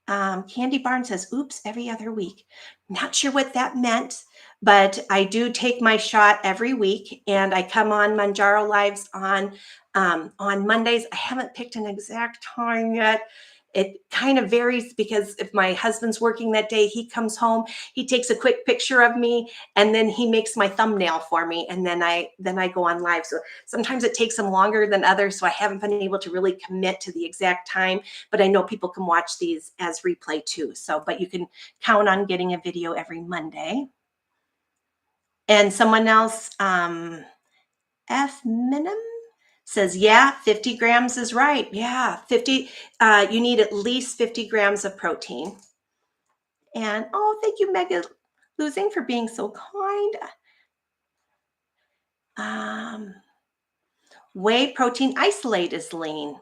Candy Barn says, oops, every other week. Not sure what that meant, but I do take my shot every week, and I come on Mounjaro Lives on Mondays. I haven't picked an exact time yet. It kind of varies because if my husband's working that day, he comes home, he takes a quick picture of me, and then he makes my thumbnail for me, and then I go on live. So sometimes it takes him longer than others, so I haven't been able to really commit to the exact time, but I know people can watch these as replay too. So, but you can count on getting a video every Monday. And someone else, F Minim, says, yeah, 50 grams is right. Yeah, 50. You need at least 50 grams of protein. And oh, thank you, Mega Losing, for being so kind. Whey protein isolate is lean.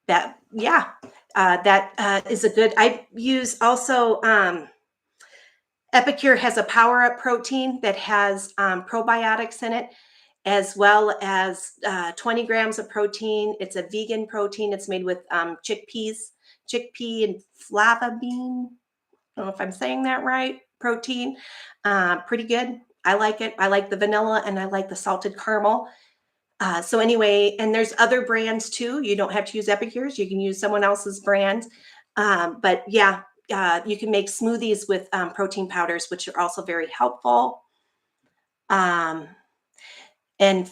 That, yeah, that is a good. I use also Epicure has a power up protein that has probiotics in it, as well as 20 grams of protein. It's a vegan protein. It's made with chickpea and flava bean. I don't know if I'm saying that right. Protein, pretty good. I like it. I like the vanilla and I like the salted caramel. So anyway, and there's other brands too. You don't have to use Epicure's. You can use someone else's brand. But yeah, you can make smoothies with protein powders, which are also very helpful. And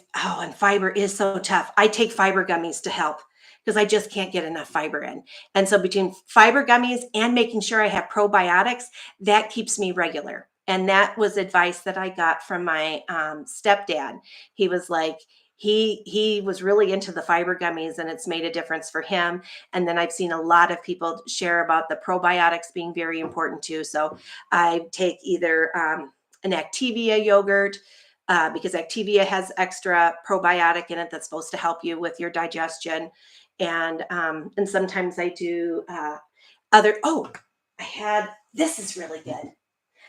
fiber is so tough. I take fiber gummies to help because I just can't get enough fiber in. And so between fiber gummies and making sure I have probiotics, that keeps me regular. And that was advice that I got from my stepdad. He was like, he was really into the fiber gummies, and it's made a difference for him. And then I've seen a lot of people share about the probiotics being very important too. So I take either an Activia yogurt, because Activia has extra probiotic in it that's supposed to help you with your digestion. And sometimes I do this is really good.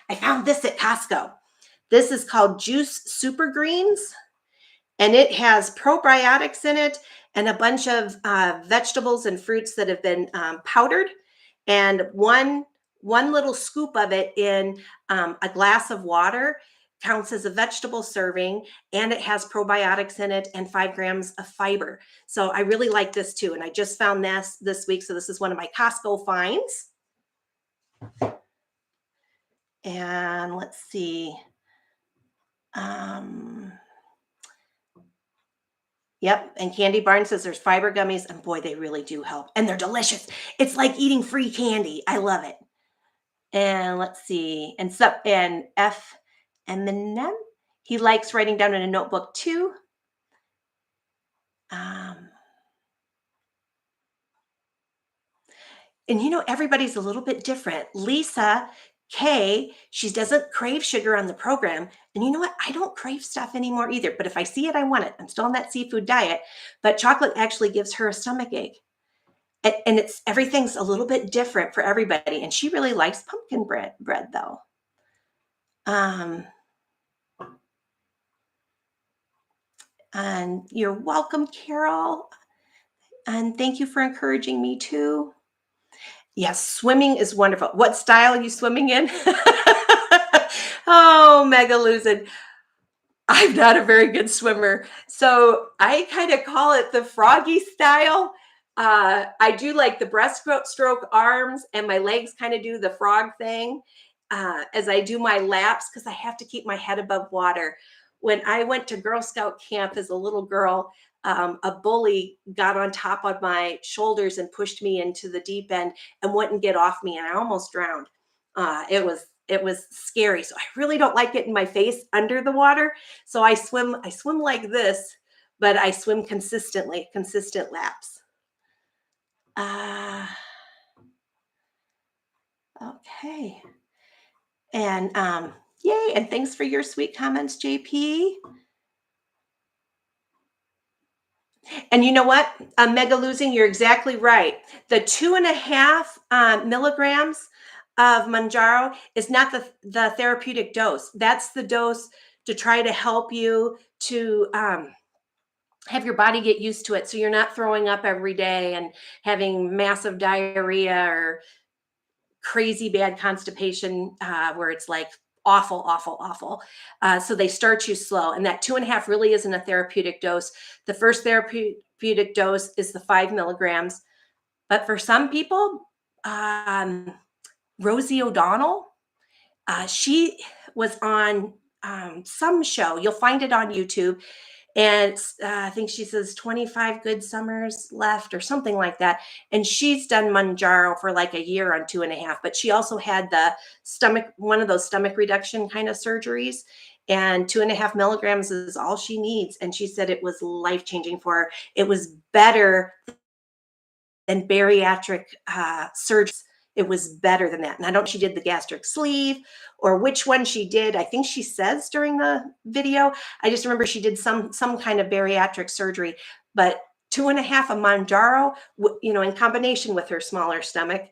I found this at Costco. This is called Juice Super Greens, and it has probiotics in it and a bunch of vegetables and fruits that have been powdered. And one little scoop of it in a glass of water counts as a vegetable serving, and it has probiotics in it and 5 grams of fiber. So I really like this too. And I just found this week. So this is one of my Costco finds. And let's see. Yep. And Candy Barn says there's fiber gummies, and boy, they really do help. And they're delicious. It's like eating free candy. I love it. And let's see. And F and the Nem. He likes writing down in a notebook too. And everybody's a little bit different. Lisa K, she doesn't crave sugar on the program. And you know what? I don't crave stuff anymore either. But if I see it, I want it. I'm still on that seafood diet. But chocolate actually gives her a stomach ache. And everything's a little bit different for everybody. And she really likes pumpkin bread though. And you're welcome, Carol. And thank you for encouraging me too. Yes, swimming is wonderful. What style are you swimming in? Oh, Mega Luzin. I'm not a very good swimmer. So I kind of call it the froggy style. I do like the breaststroke arms, and my legs kind of do the frog thing as I do my laps, because I have to keep my head above water. When I went to Girl Scout camp as a little girl, a bully got on top of my shoulders and pushed me into the deep end and wouldn't get off me, and I almost drowned. It was scary. So I really don't like getting my face under the water. So I swim like this, but I swim consistent laps. Okay. And yay, and thanks for your sweet comments, JP. And you know what? Mega Losing, you're exactly right. The 2.5 milligrams of Mounjaro is not the therapeutic dose. That's the dose to try to help you to have your body get used to it, so you're not throwing up every day and having massive diarrhea or crazy bad constipation where it's like awful, awful, awful. So they start you slow. And that 2.5 really isn't a therapeutic dose. The first therapeutic dose is the 5 milligrams. But for some people, Rosie O'Donnell, she was on some show. You'll find it on YouTube. And I think she says 25 good summers left or something like that. And she's done Mounjaro for like a year on 2.5, but she also had one of those stomach reduction kind of surgeries, and 2.5 milligrams is all she needs. And she said it was life-changing for her. It was better than bariatric surgery. It was better than that. And I don't know if she did the gastric sleeve or which one she did. I think she says during the video. I just remember she did some kind of bariatric surgery. But 2.5 of Mounjaro, in combination with her smaller stomach,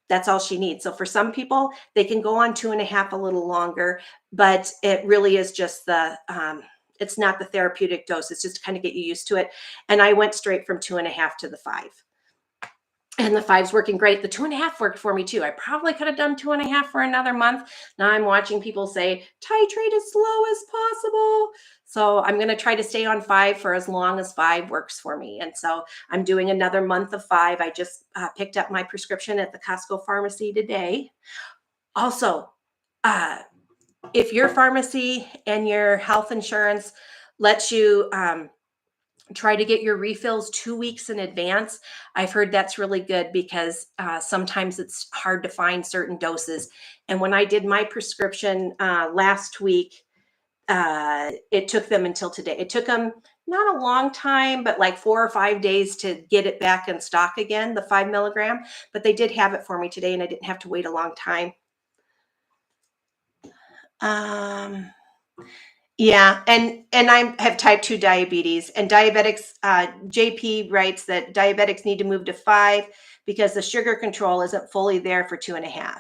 that's all she needs. So for some people, they can go on 2.5 a little longer, but it really is just it's not the therapeutic dose. It's just to kind of get you used to it. And I went straight from 2.5 to the 5. And the 5's working great. The 2.5 worked for me too. I probably could have done 2.5 for another month. Now I'm watching people say, titrate as slow as possible. So I'm going to try to stay on 5 for as long as 5 works for me. And so I'm doing another month of 5. I just picked up my prescription at the Costco pharmacy today. Also, if your pharmacy and your health insurance lets you try to get your refills 2 weeks in advance, I've heard that's really good, because sometimes it's hard to find certain doses. And when I did my prescription last week, it took them until today. It took them not a long time, but like 4 or 5 days to get it back in stock again, the 5 milligram. But they did have it for me today, and I didn't have to wait a long time. Yeah, and I have type 2 diabetes, and diabetics, JP writes that diabetics need to move to 5 because the sugar control isn't fully there for 2.5.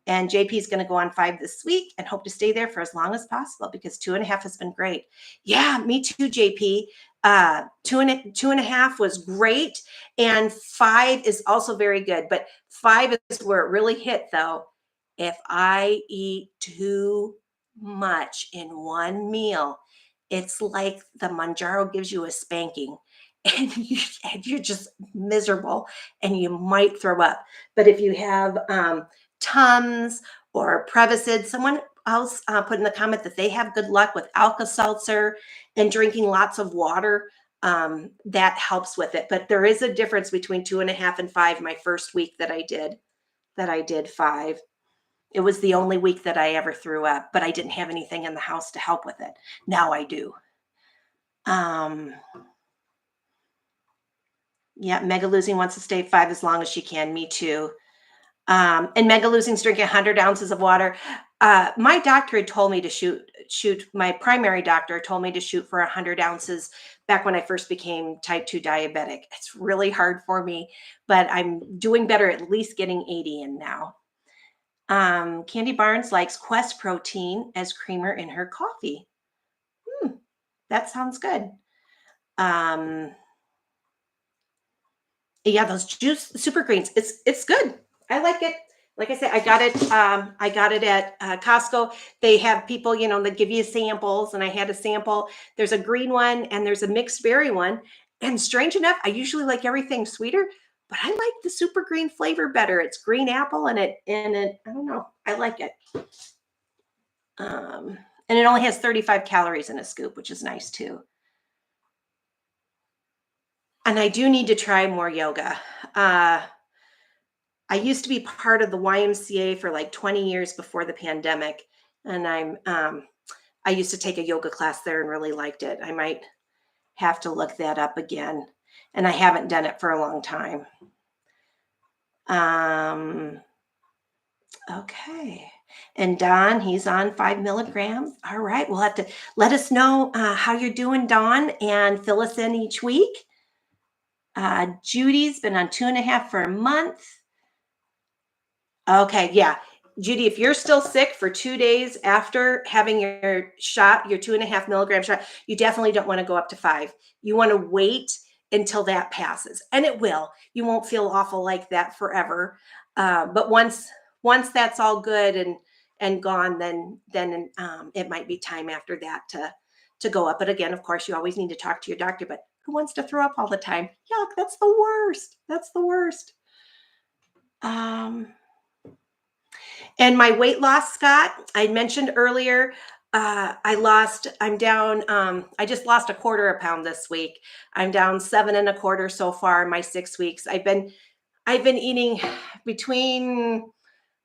And JP is going to go on 5 this week and hope to stay there for as long as possible, because 2.5 has been great. Yeah, me too, JP. 2.5 was great, and 5 is also very good. But 5 is where it really hit, though. If I eat too much in one meal, it's like the Mounjaro gives you a spanking, and you're just miserable, and you might throw up. But if you have Tums or Prevacid, someone else put in the comment that they have good luck with Alka-Seltzer and drinking lots of water. that helps with it. But there is a difference between 2.5 and 5. My first week that I did 5. It was the only week that I ever threw up, but I didn't have anything in the house to help with it. Now I do. Yeah, Mega Losing wants to stay 5 as long as she can. Me too. And Mega Losing's drinking 100 ounces of water. My doctor had told me to shoot. My primary doctor told me to shoot for 100 ounces back when I first became type 2 diabetic. It's really hard for me, but I'm doing better, at least getting 80 in now. Candy Barnes likes Quest protein as creamer in her coffee. That sounds good. Yeah, those juice super greens. It's good. I like it. Like I said, I got it at Costco. They have people, that give you samples, and I had a sample. There's a green one and there's a mixed berry one. And strange enough, I usually like everything sweeter, but I like the super green flavor better. It's green apple and it I don't know. I like it. And it only has 35 calories in a scoop, which is nice too. And I do need to try more yoga. I used to be part of the YMCA for like 20 years before the pandemic. And I used to take a yoga class there and really liked it. I might have to look that up again. And I haven't done it for a long time. Okay. And Don, he's on 5 milligrams. All right. We'll have to let us know how you're doing, Don, and fill us in each week. Judy's been on 2.5 for a month. Okay. Yeah. Judy, if you're still sick for 2 days after having your shot, your 2.5 milligram shot, you definitely don't want to go up to 5. You want to wait until that passes, and it will. You won't feel awful like that forever. But once that's all good and gone, then it might be time after that to go up. But again, of course, you always need to talk to your doctor. But who wants to throw up all the time? Yuck, that's the worst. That's the worst. And my weight loss, Scott, I mentioned earlier, I'm down, I just lost 1/4 pound this week. I'm down 7.25 so far in my 6 weeks. I've been eating between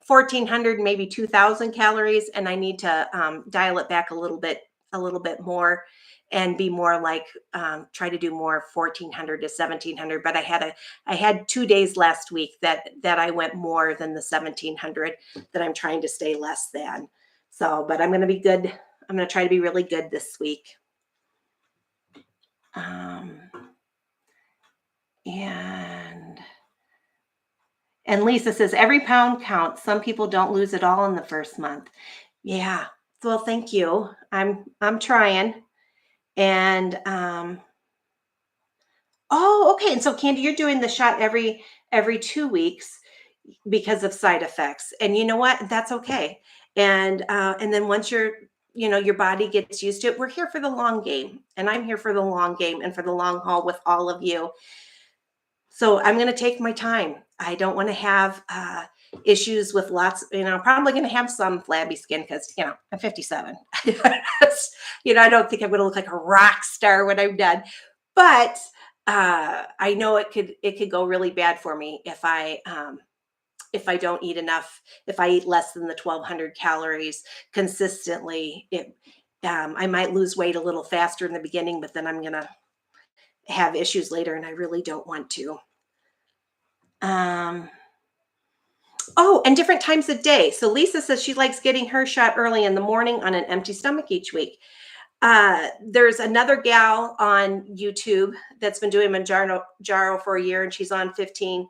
1,400 and maybe 2,000 calories, and I need to dial it back a little bit more and be more like, try to do more 1,400 to 1,700. But I had 2 days last week that I went more than the 1,700 that I'm trying to stay less than. So, but I'm going to be good. I'm going to try to be really good this week. And Lisa says, every pound counts. Some people don't lose it all in the first month. Yeah. Well, thank you. I'm trying. And, oh, okay. And so Candy, you're doing the shot every 2 weeks because of side effects. And you know what? That's okay. And then once your body gets used to it, we're here for the long game, and I'm here for the long game and for the long haul with all of you. So I'm going to take my time. I don't want to have issues with lots. I'm probably going to have some flabby skin because I'm 57. I don't think I'm going to look like a rock star when I'm done. But I know it could go really bad for me if I don't eat enough. If I eat less than the 1,200 calories consistently, I might lose weight a little faster in the beginning, but then I'm going to have issues later, and I really don't want to. Oh, and different times of day. So Lisa says she likes getting her shot early in the morning on an empty stomach each week. There's another gal on YouTube that's been doing Mounjaro for a year, and she's on 15,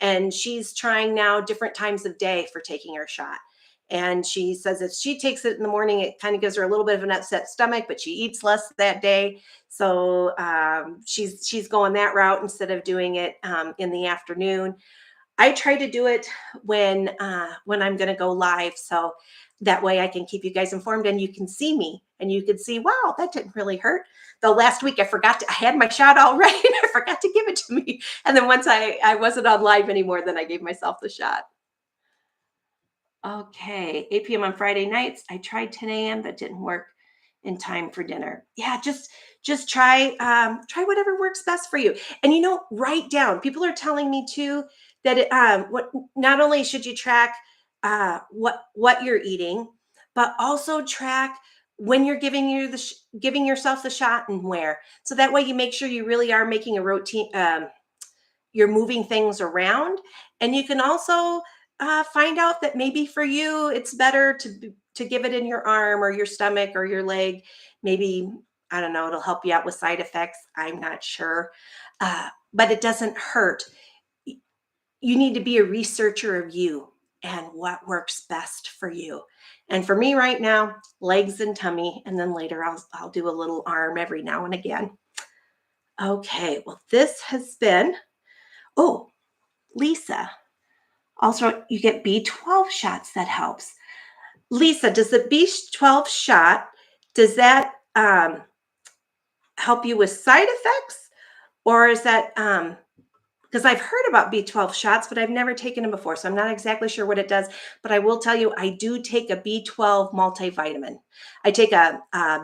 and she's trying now different times of day for taking her shot. And she says if she takes it in the morning, it kind of gives her a little bit of an upset stomach, but she eats less that day. So she's going that route instead of doing it in the afternoon. I try to do it when I'm going to go live, so that way I can keep you guys informed and you can see me and you can see, wow, that didn't really hurt. Though last week I had my shot all right. I forgot to give it to me. And then once I wasn't on live anymore, then I gave myself the shot. Okay, 8 p.m. on Friday nights. I tried 10 a.m. That didn't work. in time for dinner. Yeah, just try whatever works best for you. And write down. People are telling me too that what not only should you track what you're eating, but also track when you're giving yourself the shot and where. So that way you make sure you really are making a routine. You're moving things around, and you can also find out that maybe for you it's better to give it in your arm or your stomach or your leg. Maybe, I don't know, it'll help you out with side effects. I'm not sure, but it doesn't hurt. You need to be a researcher of you and what works best for you. And for me right now, legs and tummy, and then later I'll do a little arm every now and again. Okay, well, this has been, oh, Lisa. Also, you get B12 shots. That helps. Lisa, does the B12 shot, does that help you with side effects? Or is that, because I've heard about B12 shots, but I've never taken them before. So I'm not exactly sure what it does. But I will tell you, I do take a B12 multivitamin. I take a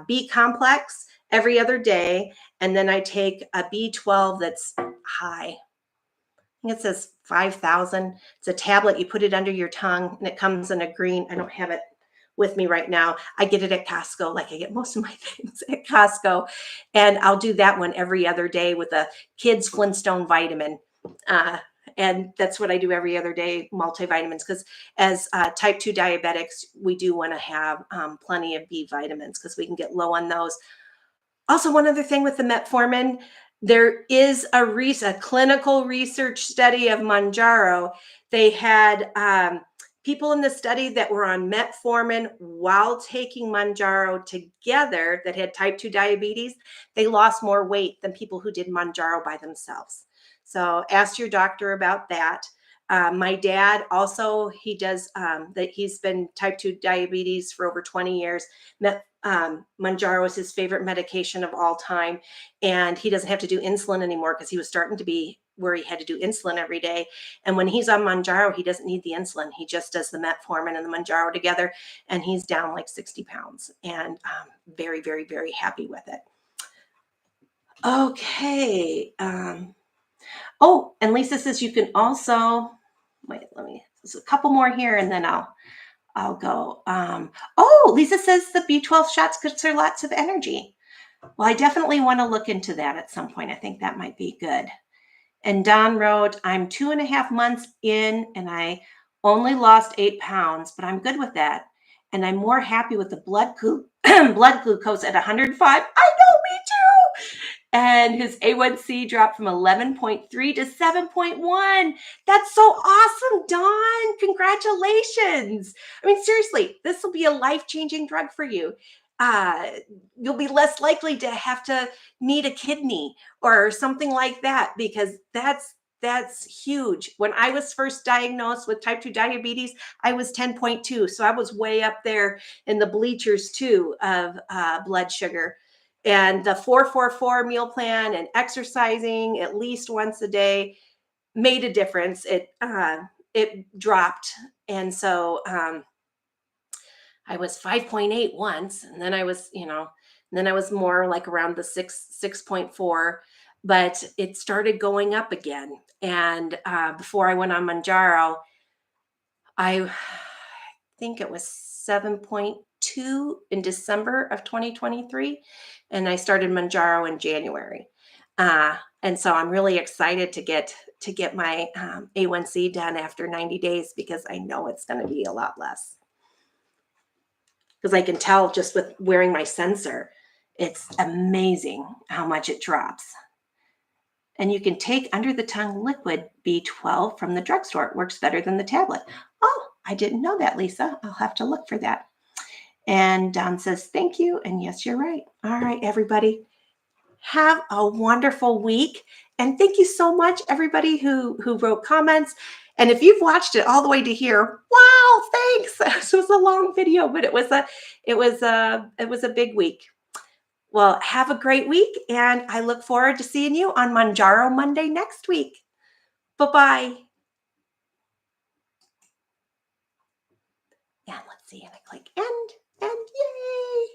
B complex every other day. And then I take a B12 that's high. I think it says 5,000. It's a tablet. You put it under your tongue and it comes in a green. I don't have it with me right now. I get it at Costco, like I get most of my things at Costco. And I'll do that one every other day with a Kids Flintstone vitamin. And that's what I do every other day, multivitamins, because as type 2 diabetics, we do want to have plenty of B vitamins because we can get low on those. Also, one other thing with the metformin, there is a clinical research study of Mounjaro. They had people in the study that were on metformin while taking Mounjaro together that had type 2 diabetes. They lost more weight than people who did Mounjaro by themselves. So ask your doctor about that. My dad also, he does that. He's been type 2 diabetes for over 20 years. Mounjaro is his favorite medication of all time. And he doesn't have to do insulin anymore because he was starting to be where he had to do insulin every day. And when he's on Mounjaro, he doesn't need the insulin. He just does the metformin and the Mounjaro together. And he's down like 60 pounds and very, very, very happy with it. Okay. Oh, and Lisa says you can also, wait, there's a couple more here and then I'll go. Oh, Lisa says the B12 shots gives her lots of energy. Well, I definitely want to look into that at some point. I think that might be good. And Don wrote, I'm 2.5 months in and I only lost 8 pounds, but I'm good with that. And I'm more happy with the blood glucose at 105. I know, me too. And his A1C dropped from 11.3 to 7.1. That's so awesome, Don. Congratulations. I mean, seriously, this will be a life-changing drug for you. You'll be less likely to have to need a kidney or something like that, because that's huge. When I was first diagnosed with type 2 diabetes, I was 10.2. So I was way up there in the bleachers too of blood sugar. And the 4-4-4 meal plan and exercising at least once a day made a difference. It dropped. And so I was 5.8 once, and then I was, then I was more like around the 6.4, but it started going up again. And before I went on Mounjaro, I think it was 7.2 in December of 2023, and I started Mounjaro in January. And so I'm really excited to get my A1C done after 90 days because I know it's going to be a lot less. Because I can tell just with wearing my sensor, it's amazing how much it drops. And you can take under the tongue liquid B12 from the drugstore. It works better than the tablet. Oh, I didn't know that, Lisa. I'll have to look for that. And Don says, thank you. And yes, you're right. All right, everybody. Have a wonderful week. And thank you so much, everybody who wrote comments. And if you've watched it all the way to here, wow, thanks. This was a long video, but it was a big week. Well, have a great week, and I look forward to seeing you on Mounjaro Monday next week. Bye-bye. And let's see, and I click end, and yay.